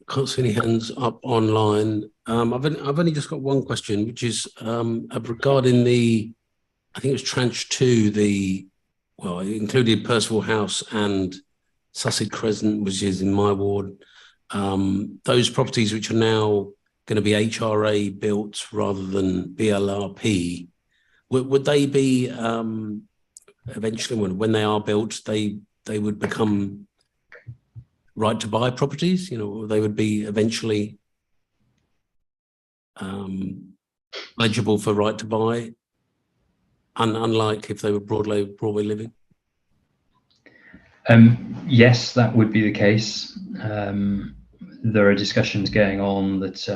Can't see any hands up online. I've only just got one question, which is regarding I think it was Tranche 2, it included Percival House and Sussex Crescent, which is in my ward. Those properties which are now going to be HRA built rather than BLRP, would they be eventually, when they are built, they would become right to buy properties? They would be eventually eligible for right to buy, unlike if they were Broadway living? Yes, that would be the case. There are discussions going on that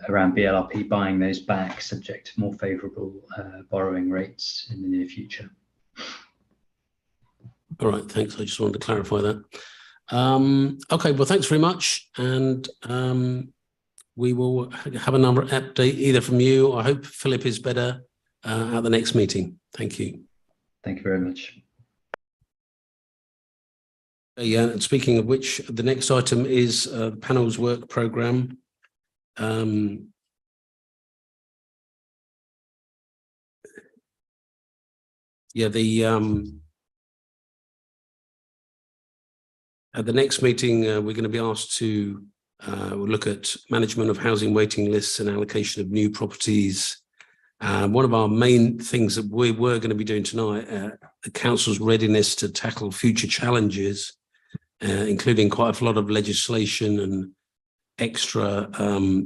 around BLRP buying those back subject to more favourable borrowing rates in the near future. All right, thanks. I just wanted to clarify that. Okay, well, thanks very much. And we will have another update either from you. I hope Philip is better at the next meeting. Thank you. Thank you very much. Yeah, and speaking of which, the next item is the panel's work programme. Yeah, at the next meeting, we're going to be asked to look at management of housing waiting lists and allocation of new properties. One of our main things that we were going to be doing tonight, the council's readiness to tackle future challenges, including quite a lot of legislation and extra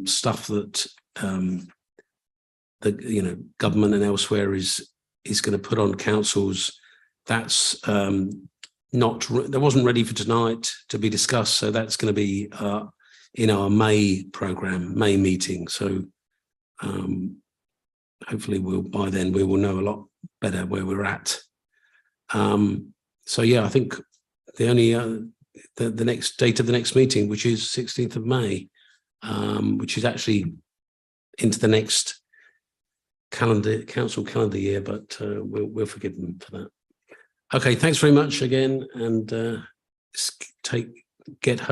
stuff that the government and elsewhere is going to put on councils. That's that wasn't ready for tonight to be discussed, so that's going to be in our May programme, May meeting. So hopefully by then we will know a lot better where we're at. So yeah, I think the only the next date of the next meeting, which is 16th of May, which is actually into the next council calendar year, but we'll forgive them for that. Okay, thanks very much again, and get home.